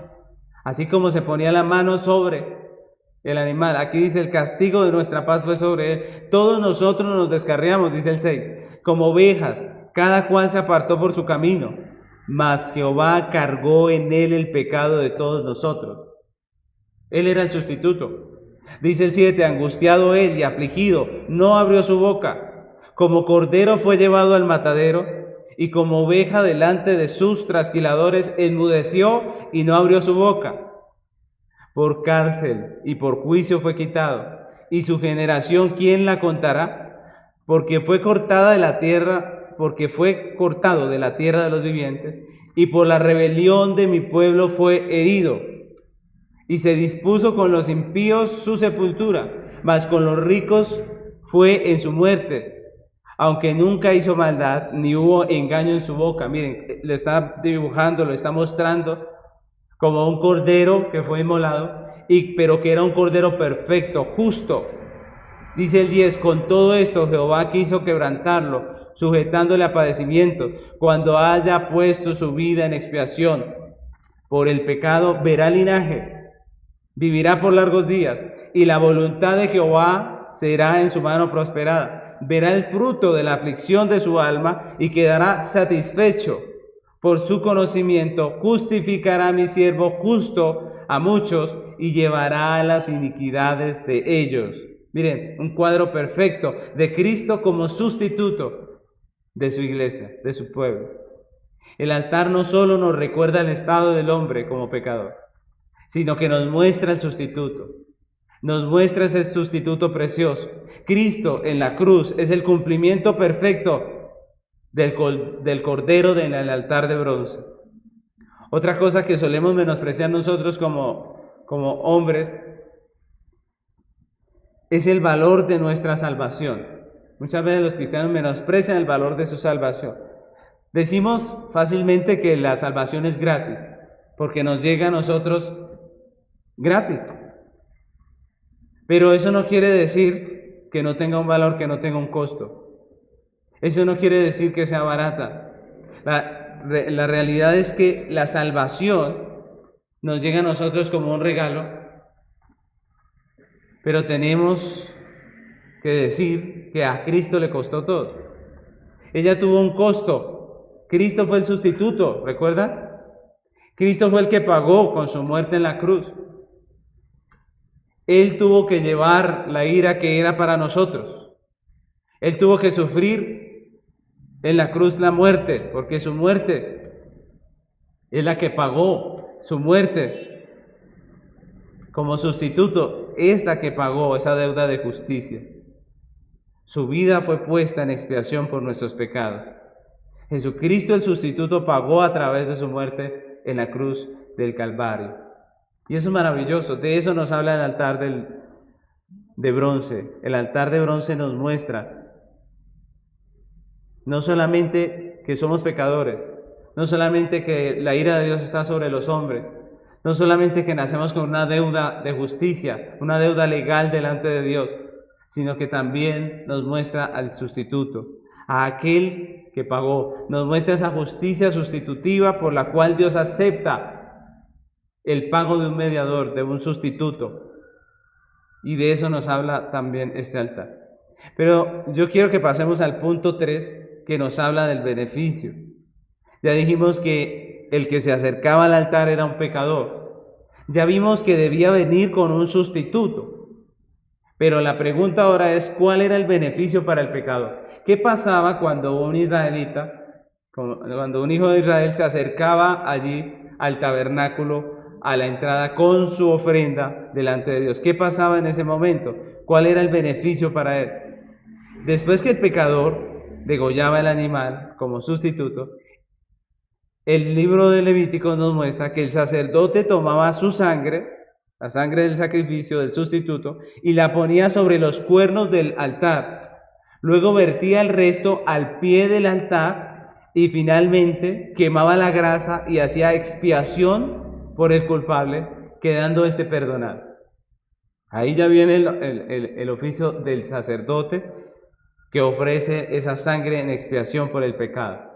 Así como se ponía la mano sobre el animal, aquí dice: el castigo de nuestra paz fue sobre él. Todos nosotros nos descarriamos, dice el 6, como ovejas, cada cual se apartó por su camino, mas Jehová cargó en él el pecado de todos nosotros. Él era el sustituto. Dice el 7, angustiado él y afligido, no abrió su boca. Como cordero fue llevado al matadero, y como oveja delante de sus trasquiladores, enmudeció y no abrió su boca. Por cárcel y por juicio fue quitado, y su generación, ¿quién la contará? Porque fue cortado de la tierra de los vivientes, y por la rebelión de mi pueblo fue herido. Y se dispuso con los impíos su sepultura, mas con los ricos fue en su muerte, aunque nunca hizo maldad, ni hubo engaño en su boca. Miren, lo está dibujando, lo está mostrando como un cordero que fue inmolado, pero que era un cordero perfecto, justo. Dice el 10, con todo esto Jehová quiso quebrantarlo, sujetándole a padecimientos. Cuando haya puesto su vida en expiación por el pecado, verá linaje, vivirá por largos días, y la voluntad de Jehová será en su mano prosperada. Verá el fruto de la aflicción de su alma y quedará satisfecho. Por su conocimiento justificará a mi siervo justo a muchos y llevará las iniquidades de ellos. Miren, un cuadro perfecto de Cristo como sustituto de su iglesia, de su pueblo. El altar no solo nos recuerda el estado del hombre como pecador, sino que nos muestra el sustituto. Nos muestra ese sustituto precioso. Cristo en la cruz es el cumplimiento perfecto del cordero en el altar de bronce. Otra cosa que solemos menospreciar nosotros como hombres es el valor de nuestra salvación. Muchas veces los cristianos menosprecian el valor de su salvación. Decimos fácilmente que la salvación es gratis, porque nos llega a nosotros gratis. Pero eso no quiere decir que no tenga un valor, que no tenga un costo. Eso no quiere decir que sea barata. La realidad es que la salvación nos llega a nosotros como un regalo, pero tenemos que decir que a Cristo le costó todo. Ella tuvo un costo. Cristo fue el sustituto, ¿recuerdan? Cristo fue el que pagó con su muerte en la cruz. Él tuvo que llevar la ira que era para nosotros. Él tuvo que sufrir en la cruz la muerte, porque su muerte es la que pagó. Su muerte como sustituto es la que pagó esa deuda de justicia. Su vida fue puesta en expiación por nuestros pecados. Jesucristo, el sustituto, pagó a través de su muerte en la cruz del Calvario. Y eso es maravilloso. De eso nos habla el altar de bronce. El altar de bronce nos muestra no solamente que somos pecadores, no solamente que la ira de Dios está sobre los hombres, no solamente que nacemos con una deuda de justicia, una deuda legal delante de Dios, sino que también nos muestra al sustituto, a aquel que pagó. Nos muestra esa justicia sustitutiva por la cual Dios acepta el pago de un mediador, de un sustituto. Y de eso nos habla también este altar. Pero yo quiero que pasemos al punto 3, que nos habla del beneficio. Ya dijimos que el que se acercaba al altar era un pecador. Ya vimos que debía venir con un sustituto. Pero la pregunta ahora es, ¿cuál era el beneficio para el pecador? ¿Qué pasaba cuando un israelita, cuando un hijo de Israel se acercaba allí al tabernáculo, a la entrada con su ofrenda delante de Dios? ¿Qué pasaba en ese momento? ¿Cuál era el beneficio para él? Después que el pecador degollaba el animal como sustituto, el libro de Levítico nos muestra que el sacerdote tomaba su sangre, la sangre del sacrificio del sustituto, y la ponía sobre los cuernos del altar. Luego vertía el resto al pie del altar y finalmente quemaba la grasa y hacía expiación por el culpable, quedando éste perdonado. Ahí ya viene el oficio del sacerdote que ofrece esa sangre en expiación por el pecado.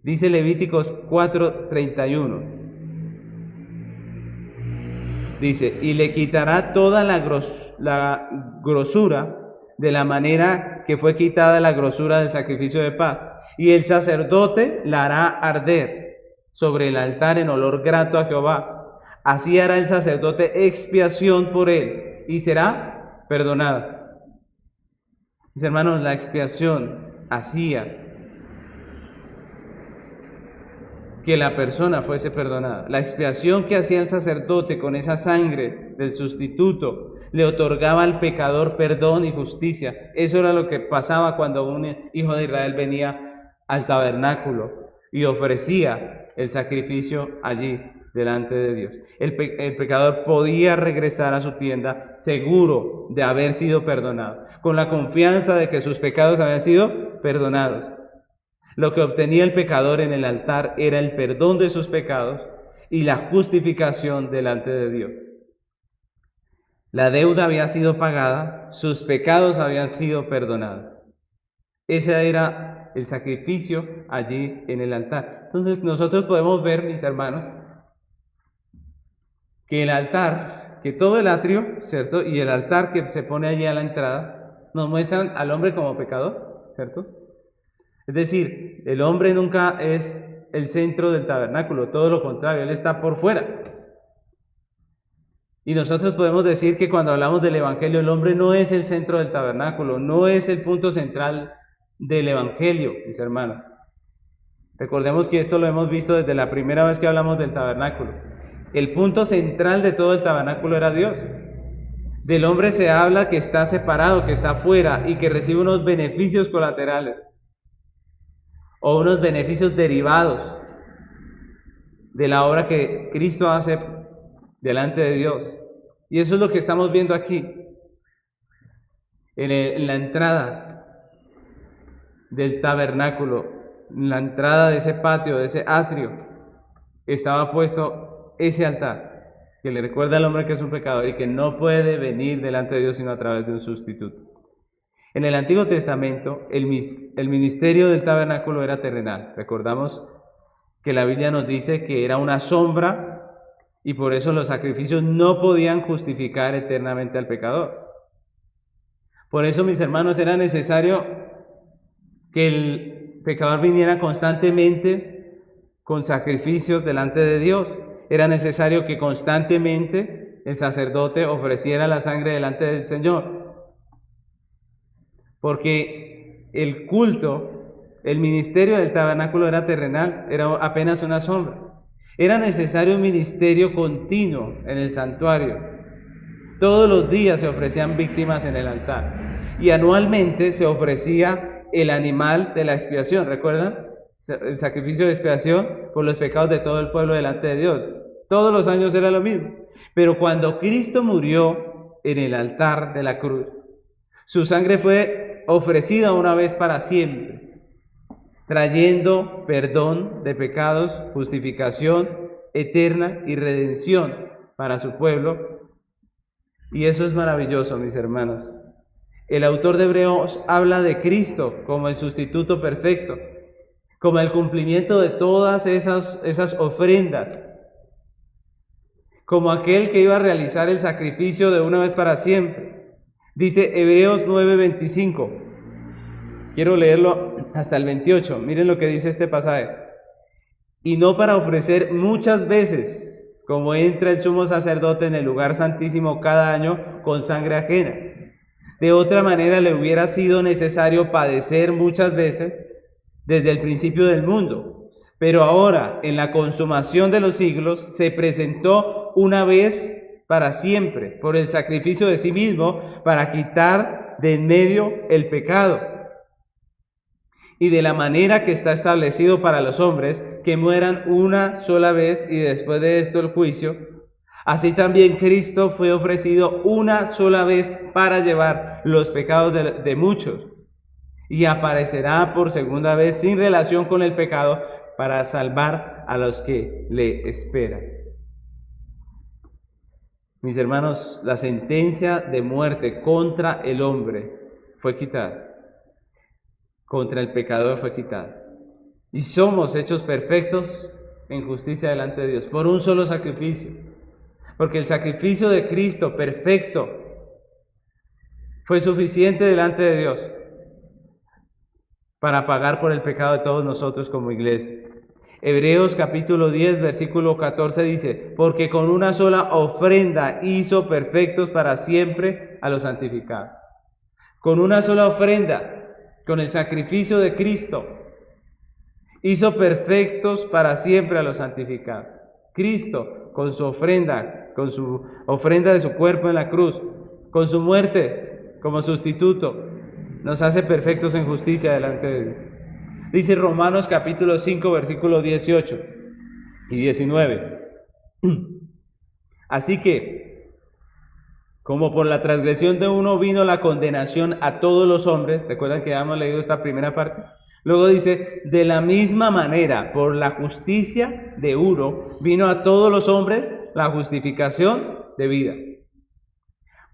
Dice Levíticos 4:31. Dice, y le quitará toda la grosura de la manera que fue quitada la grosura del sacrificio de paz. Y el sacerdote la hará arder sobre el altar en olor grato a Jehová. Así hará el sacerdote expiación por él y será perdonado. Mis hermanos, la expiación hacía que la persona fuese perdonada. La expiación que hacía el sacerdote con esa sangre del sustituto le otorgaba al pecador perdón y justicia. Eso era lo que pasaba cuando un hijo de Israel venía al tabernáculo y ofrecía el sacrificio allí delante de Dios. El pecador podía regresar a su tienda seguro de haber sido perdonado, con la confianza de que sus pecados habían sido perdonados. Lo que obtenía el pecador en el altar era el perdón de sus pecados y la justificación delante de Dios. La deuda había sido pagada, sus pecados habían sido perdonados. Ese era el sacrificio allí en el altar. Entonces nosotros podemos ver, mis hermanos, que el altar, que todo el atrio, ¿cierto? Y el altar que se pone allí a la entrada, nos muestran al hombre como pecador, ¿cierto? Es decir, el hombre nunca es el centro del tabernáculo, todo lo contrario, él está por fuera. Y nosotros podemos decir que cuando hablamos del Evangelio, el hombre no es el centro del tabernáculo, no es el punto central del Evangelio, mis hermanos. Recordemos que esto lo hemos visto desde la primera vez que hablamos del tabernáculo. El punto central de todo el tabernáculo era Dios. Del hombre se habla que está separado, que está fuera y que recibe unos beneficios colaterales o unos beneficios derivados de la obra que Cristo hace delante de Dios. Y eso es lo que estamos viendo aquí, en la entrada del tabernáculo, en la entrada de ese patio, de ese atrio, estaba puesto ese altar, que le recuerda al hombre que es un pecador y que no puede venir delante de Dios sino a través de un sustituto. En el Antiguo Testamento, el ministerio del tabernáculo era terrenal. Recordamos que la Biblia nos dice que era una sombra y por eso los sacrificios no podían justificar eternamente al pecador. Por eso, mis hermanos, era necesario que el pecador viniera constantemente con sacrificios delante de Dios. Era necesario que constantemente el sacerdote ofreciera la sangre delante del Señor, porque el culto, el ministerio del tabernáculo era terrenal, era apenas una sombra. Era necesario un ministerio continuo en el santuario. Todos los días se ofrecían víctimas en el altar y anualmente se ofrecía el animal de la expiación. ¿Recuerdan? El sacrificio de expiación por los pecados de todo el pueblo delante de Dios. Todos los años era lo mismo. Pero cuando Cristo murió en el altar de la cruz, su sangre fue ofrecida una vez para siempre, trayendo perdón de pecados, justificación eterna y redención para su pueblo. Y eso es maravilloso, mis hermanos. El autor de Hebreos habla de Cristo como el sustituto perfecto, como el cumplimiento de todas esas ofrendas, como aquel que iba a realizar el sacrificio de una vez para siempre. Dice Hebreos 9:25. Quiero leerlo hasta el 28. Miren lo que dice este pasaje. Y no para ofrecer muchas veces, como entra el sumo sacerdote en el lugar santísimo cada año con sangre ajena. De otra manera le hubiera sido necesario padecer muchas veces desde el principio del mundo. Pero ahora, en la consumación de los siglos, se presentó una vez para siempre por el sacrificio de sí mismo para quitar de en medio el pecado. Y de la manera que está establecido para los hombres, que mueran una sola vez y después de esto el juicio, así también Cristo fue ofrecido una sola vez para llevar los pecados de muchos, y aparecerá por segunda vez sin relación con el pecado para salvar a los que le esperan. Mis hermanos, la sentencia de muerte contra el hombre fue quitada. Contra el pecador fue quitada. Y somos hechos perfectos en justicia delante de Dios por un solo sacrificio. Porque el sacrificio de Cristo perfecto fue suficiente delante de Dios para pagar por el pecado de todos nosotros como iglesia. Hebreos capítulo 10, versículo 14 dice, porque con una sola ofrenda hizo perfectos para siempre a los santificados. Con una sola ofrenda, con el sacrificio de Cristo, hizo perfectos para siempre a los santificados. Cristo, con su ofrenda de su cuerpo en la cruz, con su muerte como sustituto, nos hace perfectos en justicia delante de Dios. Dice Romanos capítulo 5, versículos 18 y 19. Así que, como por la transgresión de uno vino la condenación a todos los hombres, ¿recuerdan que ya hemos leído esta primera parte? Luego dice, de la misma manera, por la justicia de uno vino a todos los hombres la justificación de vida.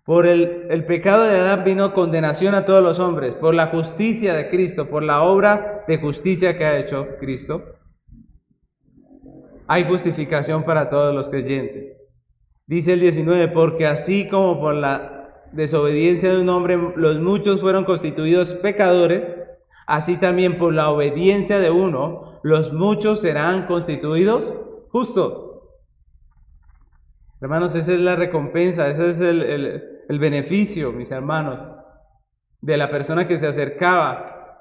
Por el pecado de Adán vino condenación a todos los hombres. Por la justicia de Cristo, por la obra de justicia que ha hecho Cristo, hay justificación para todos los creyentes. Dice el 19, porque así como por la desobediencia de un hombre los muchos fueron constituidos pecadores, así también por la obediencia de uno los muchos serán constituidos justos. Hermanos, esa es la recompensa, ese es el beneficio, mis hermanos, de la persona que se acercaba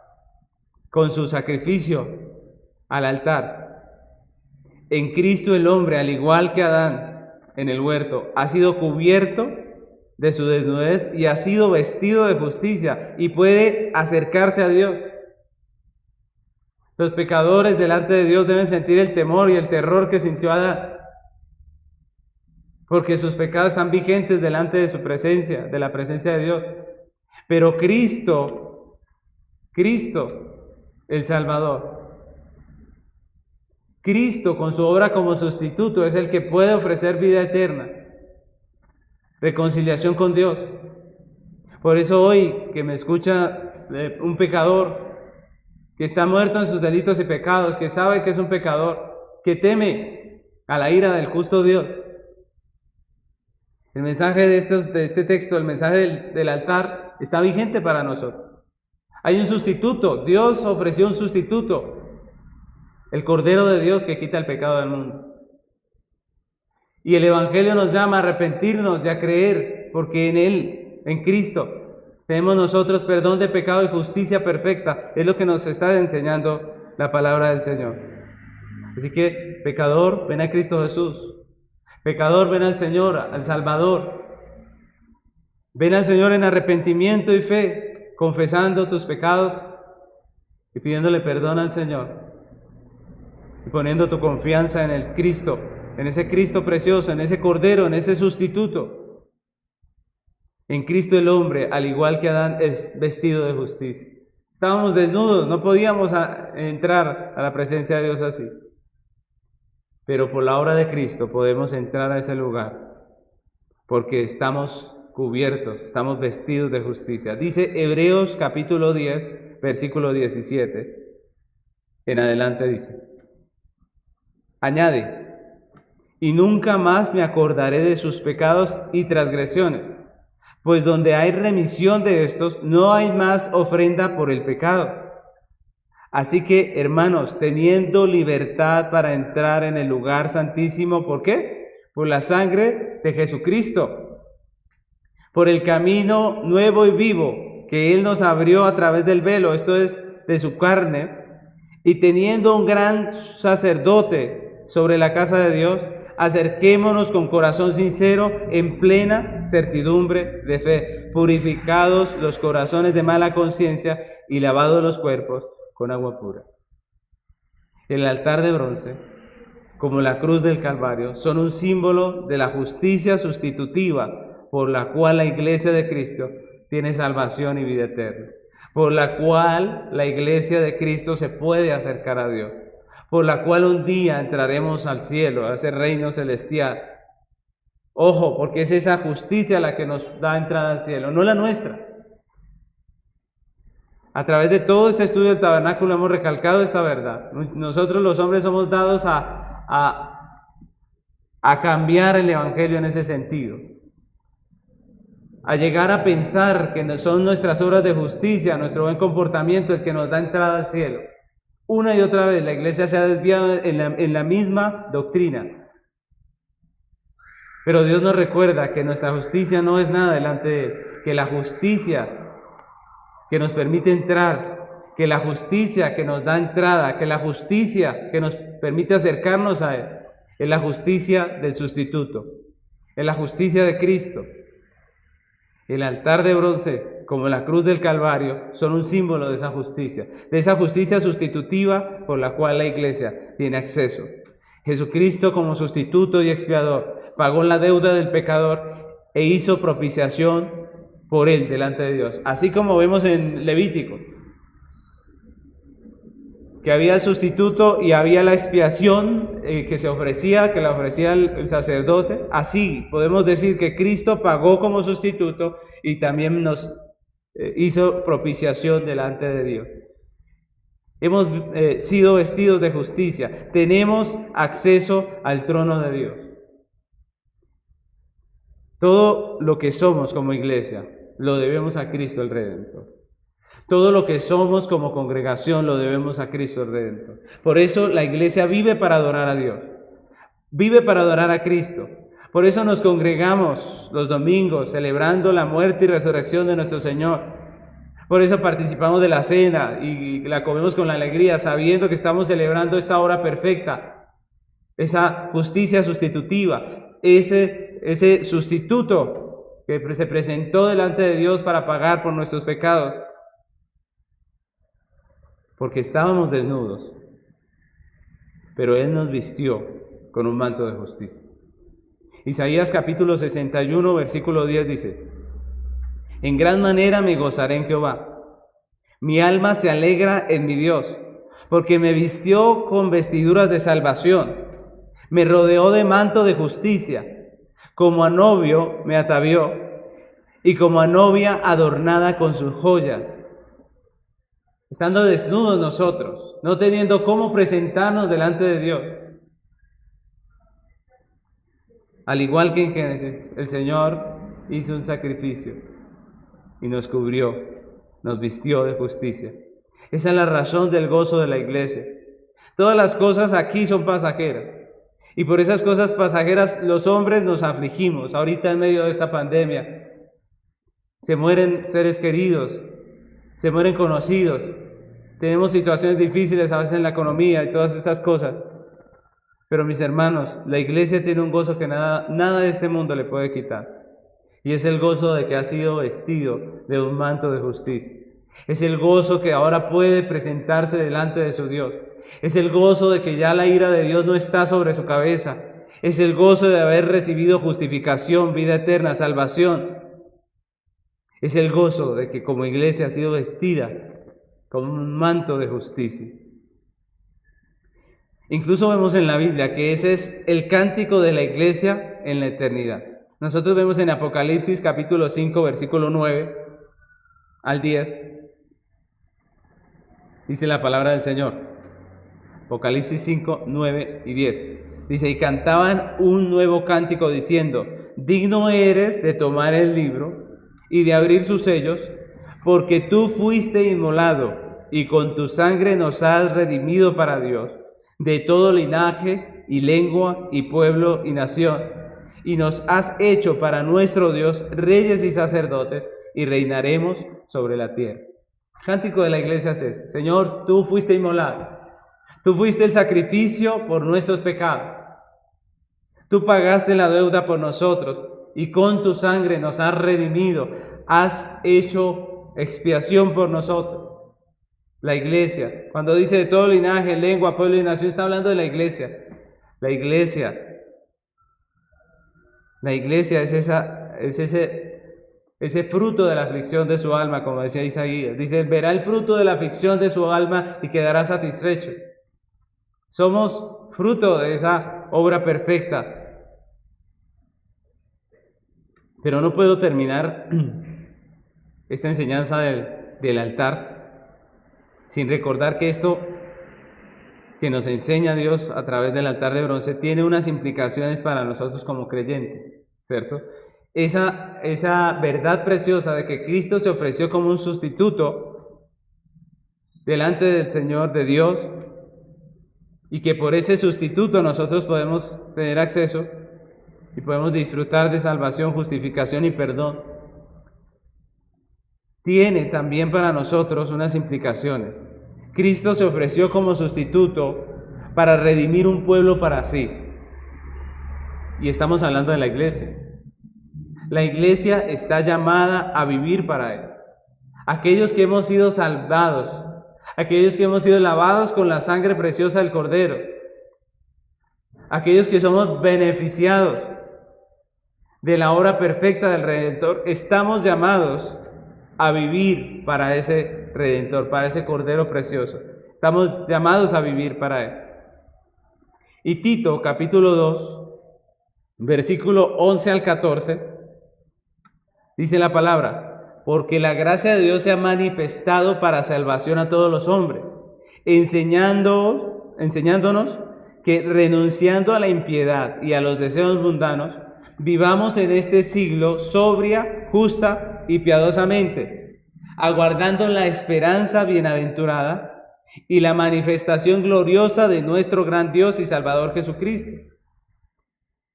con su sacrificio al altar. En Cristo el hombre, al igual que Adán en el huerto, ha sido cubierto de su desnudez y ha sido vestido de justicia y puede acercarse a Dios. Los pecadores delante de Dios deben sentir el temor y el terror que sintió Adán, porque sus pecados están vigentes delante de su presencia, de la presencia de Dios. Pero Cristo, el Salvador, Cristo con su obra como sustituto es el que puede ofrecer vida eterna, reconciliación con Dios. Por eso hoy que me escucha un pecador que está muerto en sus delitos y pecados, que sabe que es un pecador, que teme a la ira del justo Dios, el mensaje de este texto, el mensaje del altar, está vigente para nosotros. Hay un sustituto, Dios ofreció un sustituto. el Cordero de Dios que quita el pecado del mundo. Y el Evangelio nos llama a arrepentirnos y a creer, porque en Él, en Cristo, tenemos nosotros perdón de pecado y justicia perfecta. Es lo que nos está enseñando la palabra del Señor. Así que, pecador, ven a Cristo Jesús. Pecador, ven al Señor, al Salvador. Ven al Señor en arrepentimiento y fe, confesando tus pecados y pidiéndole perdón al Señor. Y poniendo tu confianza en el Cristo, en ese Cristo precioso, en ese Cordero, en ese sustituto. En Cristo el hombre, al igual que Adán, es vestido de justicia. Estábamos desnudos, no podíamos entrar a la presencia de Dios así. Pero por la obra de Cristo podemos entrar a ese lugar, porque estamos cubiertos, estamos vestidos de justicia. Dice Hebreos capítulo 10, versículo 17. En adelante dice, añade, y nunca más me acordaré de sus pecados y transgresiones, pues donde hay remisión de estos, no hay más ofrenda por el pecado. Así que, hermanos, teniendo libertad para entrar en el lugar santísimo, ¿por qué? Por la sangre de Jesucristo, por el camino nuevo y vivo que Él nos abrió a través del velo, esto es, de su carne, y teniendo un gran sacerdote sobre la casa de Dios, acerquémonos con corazón sincero, en plena certidumbre de fe, purificados los corazones de mala conciencia y lavados los cuerpos con agua pura. El altar de bronce, como la cruz del Calvario, son un símbolo de la justicia sustitutiva por la cual la iglesia de Cristo tiene salvación y vida eterna, por la cual la iglesia de Cristo se puede acercar a Dios, por la cual un día entraremos al cielo, a ese reino celestial. Ojo, porque es esa justicia la que nos da entrada al cielo, no la nuestra. A través de todo este estudio del tabernáculo hemos recalcado esta verdad. Nosotros los hombres somos dados a cambiar el Evangelio en ese sentido. A llegar a pensar que son nuestras obras de justicia, nuestro buen comportamiento el que nos da entrada al cielo. Una y otra vez la iglesia se ha desviado en la misma doctrina. Pero Dios nos recuerda que nuestra justicia no es nada delante de Él, que la justicia que nos permite entrar, que la justicia que nos da entrada, que la justicia que nos permite acercarnos a Él, es la justicia del sustituto, es la justicia de Cristo. El altar de bronce, como la cruz del Calvario, son un símbolo de esa justicia sustitutiva por la cual la iglesia tiene acceso. Jesucristo, como sustituto y expiador, pagó la deuda del pecador e hizo propiciación por él delante de Dios. Así como vemos en Levítico, que había el sustituto y había la expiación que se ofrecía, que la ofrecía el sacerdote. Así podemos decir que Cristo pagó como sustituto y también nos hizo propiciación delante de Dios. Hemos sido vestidos de justicia, tenemos acceso al trono de Dios. Todo lo que somos como iglesia lo debemos a Cristo el Redentor. Todo lo que somos como congregación lo debemos a Cristo el Redentor. Por eso la iglesia vive para adorar a Dios, vive para adorar a Cristo. Por eso nos congregamos los domingos celebrando la muerte y resurrección de nuestro Señor. Por eso participamos de la cena y la comemos con la alegría, sabiendo que estamos celebrando esta hora perfecta, esa justicia sustitutiva, ese sustituto que se presentó delante de Dios para pagar por nuestros pecados, porque estábamos desnudos, pero Él nos vistió con un manto de justicia. Isaías capítulo 61, versículo 10 dice, en gran manera me gozaré en Jehová, mi alma se alegra en mi Dios, porque me vistió con vestiduras de salvación, me rodeó de manto de justicia, como a novio me atavió, y como a novia adornada con sus joyas. Estando desnudos nosotros, no teniendo cómo presentarnos delante de Dios. Al igual que en Génesis, el Señor hizo un sacrificio y nos cubrió, nos vistió de justicia. Esa es la razón del gozo de la iglesia. Todas las cosas aquí son pasajeras. Y por esas cosas pasajeras los hombres nos afligimos. Ahorita en medio de esta pandemia se mueren seres queridos, se mueren conocidos. Tenemos situaciones difíciles a veces en la economía y todas estas cosas. Pero mis hermanos, la iglesia tiene un gozo que nada de este mundo le puede quitar. Y es el gozo de que ha sido vestido de un manto de justicia. Es el gozo que ahora puede presentarse delante de su Dios. Es el gozo de que ya la ira de Dios no está sobre su cabeza. Es el gozo de haber recibido justificación, vida eterna, salvación. Es el gozo de que como iglesia ha sido vestida con un manto de justicia. Incluso vemos en la Biblia que ese es el cántico de la iglesia en la eternidad. Nosotros vemos en Apocalipsis capítulo 5, versículo 9 al 10. Dice la palabra del Señor. Apocalipsis 5, 9 y 10. Dice, y cantaban un nuevo cántico diciendo, digno eres de tomar el libro y de abrir sus sellos, porque tú fuiste inmolado y con tu sangre nos has redimido para Dios, de todo linaje y lengua y pueblo y nación, y nos has hecho para nuestro Dios reyes y sacerdotes, y reinaremos sobre la tierra. El cántico de la iglesia es ese: Señor, tú fuiste inmolado, tú fuiste el sacrificio por nuestros pecados, tú pagaste la deuda por nosotros, y con tu sangre nos has redimido, has hecho expiación por nosotros. La iglesia, cuando dice de todo linaje, lengua, pueblo y nación, está hablando de la iglesia. La iglesia es ese fruto de la aflicción de su alma, como decía Isaías. Dice, verá el fruto de la aflicción de su alma y quedará satisfecho. Somos fruto de esa obra perfecta. Pero no puedo terminar esta enseñanza del altar sin recordar que esto que nos enseña Dios a través del altar de bronce tiene unas implicaciones para nosotros como creyentes, ¿cierto? Esa verdad preciosa de que Cristo se ofreció como un sustituto delante del Señor, de Dios, y que por ese sustituto nosotros podemos tener acceso y podemos disfrutar de salvación, justificación y perdón, tiene también para nosotros unas implicaciones. Cristo se ofreció como sustituto para redimir un pueblo para sí. Y estamos hablando de la iglesia. La iglesia está llamada a vivir para Él. Aquellos que hemos sido salvados, aquellos que hemos sido lavados con la sangre preciosa del Cordero, aquellos que somos beneficiados de la obra perfecta del Redentor, estamos llamados a vivir para ese Redentor, para ese Cordero precioso. Estamos llamados a vivir para Él. Y Tito, capítulo 2, versículo 11 al 14, dice la palabra, porque la gracia de Dios se ha manifestado para salvación a todos los hombres, enseñándonos que renunciando a la impiedad y a los deseos mundanos, vivamos en este siglo sobria, justa y piadosamente, aguardando la esperanza bienaventurada y la manifestación gloriosa de nuestro gran Dios y Salvador Jesucristo,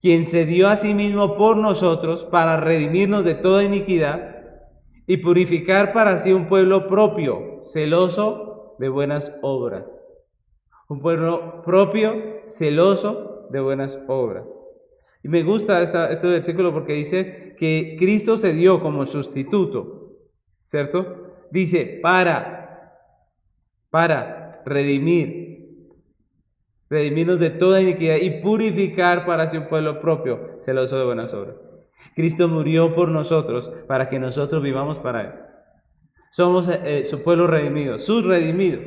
quien se dio a sí mismo por nosotros para redimirnos de toda iniquidad y purificar para sí un pueblo propio, celoso de buenas obras. Un pueblo propio, celoso de buenas obras. Y me gusta este versículo porque dice que Cristo se dio como sustituto, ¿cierto? Dice, para redimirnos de toda iniquidad y purificar para sí un pueblo propio, celoso de buenas obras. Cristo murió por nosotros para que nosotros vivamos para Él. Somos su pueblo redimido, sus redimidos.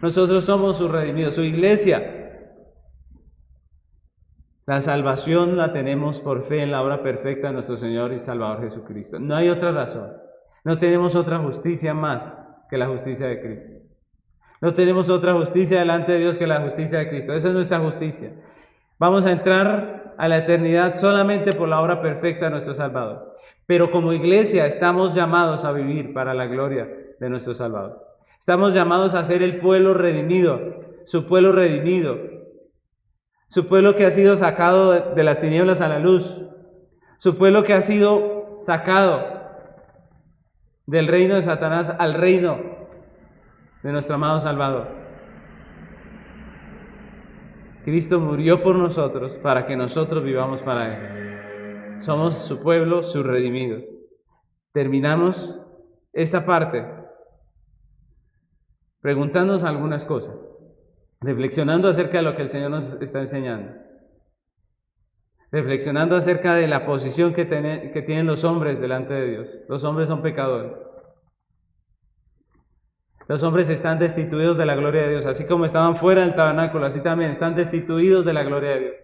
Nosotros somos sus redimidos, su iglesia. La salvación la tenemos por fe en la obra perfecta de nuestro Señor y Salvador Jesucristo. No hay otra razón. No tenemos otra justicia más que la justicia de Cristo. No tenemos otra justicia delante de Dios que la justicia de Cristo. Esa es nuestra justicia. Vamos a entrar a la eternidad solamente por la obra perfecta de nuestro Salvador. Pero como iglesia estamos llamados a vivir para la gloria de nuestro Salvador. Estamos llamados a ser el pueblo redimido, su pueblo redimido, su pueblo que ha sido sacado de las tinieblas a la luz, su pueblo que ha sido sacado del reino de Satanás al reino de nuestro amado Salvador. Cristo murió por nosotros para que nosotros vivamos para Él. Somos su pueblo, sus redimidos. Terminamos esta parte preguntándonos algunas cosas, reflexionando acerca de lo que el Señor nos está enseñando, reflexionando acerca de la posición que tienen los hombres delante de Dios. Los hombres son pecadores. Los hombres están destituidos de la gloria de Dios, así como estaban fuera del tabernáculo, así también están destituidos de la gloria de Dios.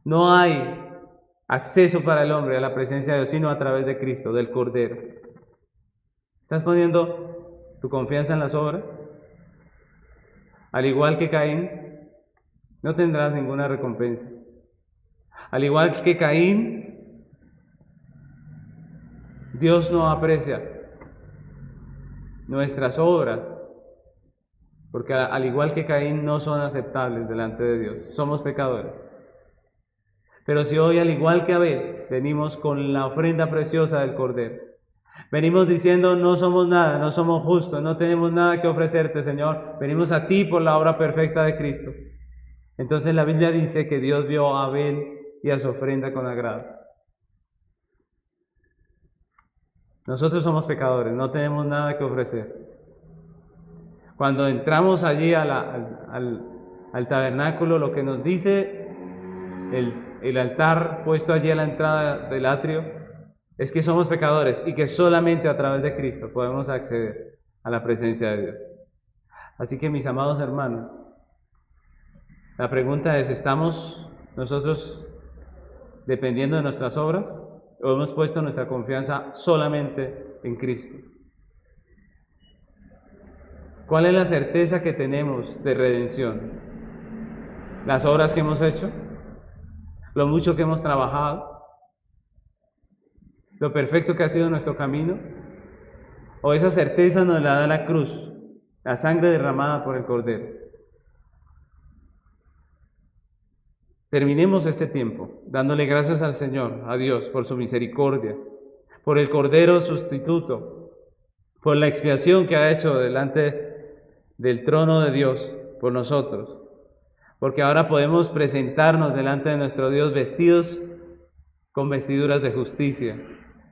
No hay acceso para el hombre a la presencia de Dios, sino a través de Cristo, del Cordero. ¿Estás poniendo tu confianza en las obras? Al igual que Caín, no tendrás ninguna recompensa. Al igual que Caín, Dios no aprecia nuestras obras, porque al igual que Caín no son aceptables delante de Dios. Somos pecadores. Pero si hoy, al igual que Abel, venimos con la ofrenda preciosa del Cordero, venimos diciendo: no somos nada, no somos justos, no tenemos nada que ofrecerte, Señor, venimos a ti por la obra perfecta de Cristo. Entonces la Biblia dice que Dios vio a Abel y a su ofrenda con agrado. Nosotros somos pecadores, no tenemos nada que ofrecer. Cuando entramos allí al tabernáculo, lo que nos dice el altar puesto allí a la entrada del atrio es que somos pecadores y que solamente a través de Cristo podemos acceder a la presencia de Dios. Así que, mis amados hermanos, la pregunta es: ¿estamos nosotros dependiendo de nuestras obras o hemos puesto nuestra confianza solamente en Cristo? ¿Cuál es la certeza que tenemos de redención? ¿Las obras que hemos hecho? ¿Lo mucho que hemos trabajado? ¿Lo perfecto que ha sido nuestro camino? ¿O esa certeza nos la da la cruz, la sangre derramada por el Cordero? Terminemos este tiempo dándole gracias al Señor, a Dios, por su misericordia, por el Cordero sustituto, por la expiación que ha hecho delante del trono de Dios por nosotros, porque ahora podemos presentarnos delante de nuestro Dios vestidos con vestiduras de justicia,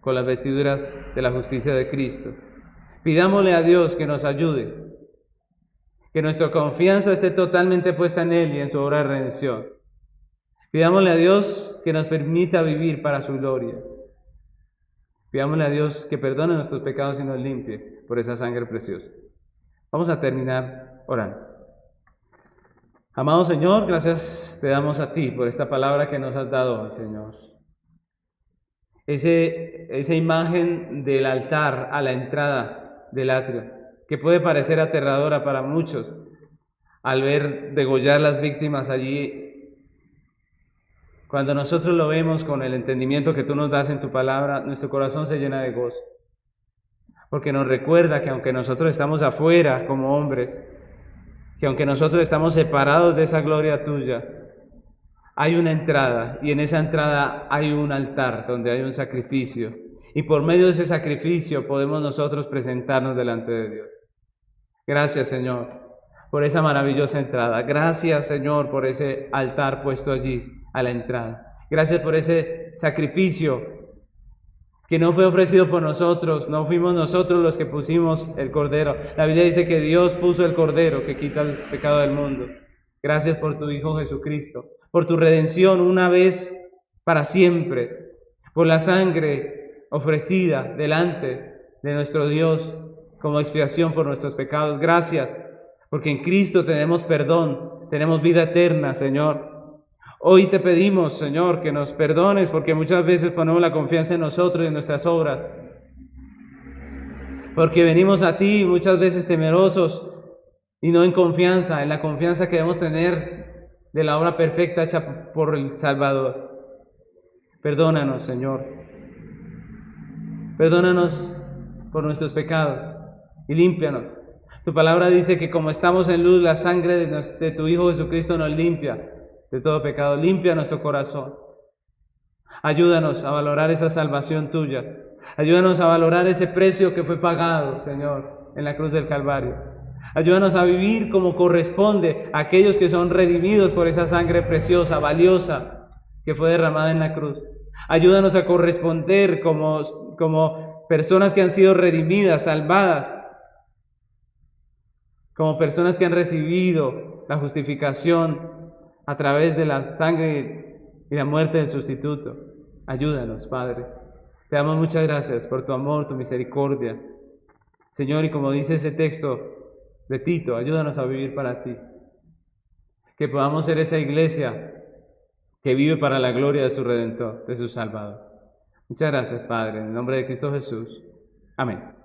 con las vestiduras de la justicia de Cristo. Pidámosle a Dios que nos ayude, que nuestra confianza esté totalmente puesta en Él y en su obra de redención. Pidámosle a Dios que nos permita vivir para su gloria. Pidámosle a Dios que perdone nuestros pecados y nos limpie por esa sangre preciosa. Vamos a terminar orando. Amado Señor, gracias te damos a ti por esta palabra que nos has dado, Señor. Esa imagen del altar a la entrada del atrio, que puede parecer aterradora para muchos al ver degollar las víctimas allí. Cuando nosotros lo vemos con el entendimiento que tú nos das en tu palabra, nuestro corazón se llena de gozo, porque nos recuerda que aunque nosotros estamos afuera como hombres, que aunque nosotros estamos separados de esa gloria tuya, hay una entrada, y en esa entrada hay un altar donde hay un sacrificio, y por medio de ese sacrificio podemos nosotros presentarnos delante de Dios. Gracias, Señor, por esa maravillosa entrada. Gracias, Señor, por ese altar puesto allí a la entrada. Gracias por ese sacrificio que no fue ofrecido por nosotros, no fuimos nosotros los que pusimos el Cordero. La Biblia dice que Dios puso el Cordero que quita el pecado del mundo. Gracias por tu Hijo Jesucristo, por tu redención una vez para siempre, por la sangre ofrecida delante de nuestro Dios como expiación por nuestros pecados. Gracias, porque en Cristo tenemos perdón, tenemos vida eterna, Señor. Hoy te pedimos, Señor, que nos perdones, porque muchas veces ponemos la confianza en nosotros y en nuestras obras. Porque venimos a ti muchas veces temerosos y no en confianza, en la confianza que debemos tener de la obra perfecta hecha por el Salvador. Perdónanos, Señor. Perdónanos por nuestros pecados y límpianos. Tu palabra dice que como estamos en luz, la sangre de tu Hijo Jesucristo nos limpia de todo pecado, limpia nuestro corazón. Ayúdanos a valorar esa salvación tuya. Ayúdanos a valorar ese precio que fue pagado, Señor, en la cruz del Calvario. Ayúdanos a vivir como corresponde a aquellos que son redimidos por esa sangre preciosa, valiosa, que fue derramada en la cruz. Ayúdanos a corresponder como personas que han sido redimidas, salvadas, como personas que han recibido la justificación a través de la sangre y la muerte del sustituto. Ayúdanos, Padre. Te damos muchas gracias por tu amor, tu misericordia. Señor, y como dice ese texto de Tito, ayúdanos a vivir para ti. Que podamos ser esa iglesia que vive para la gloria de su Redentor, de su Salvador. Muchas gracias, Padre, en el nombre de Cristo Jesús. Amén.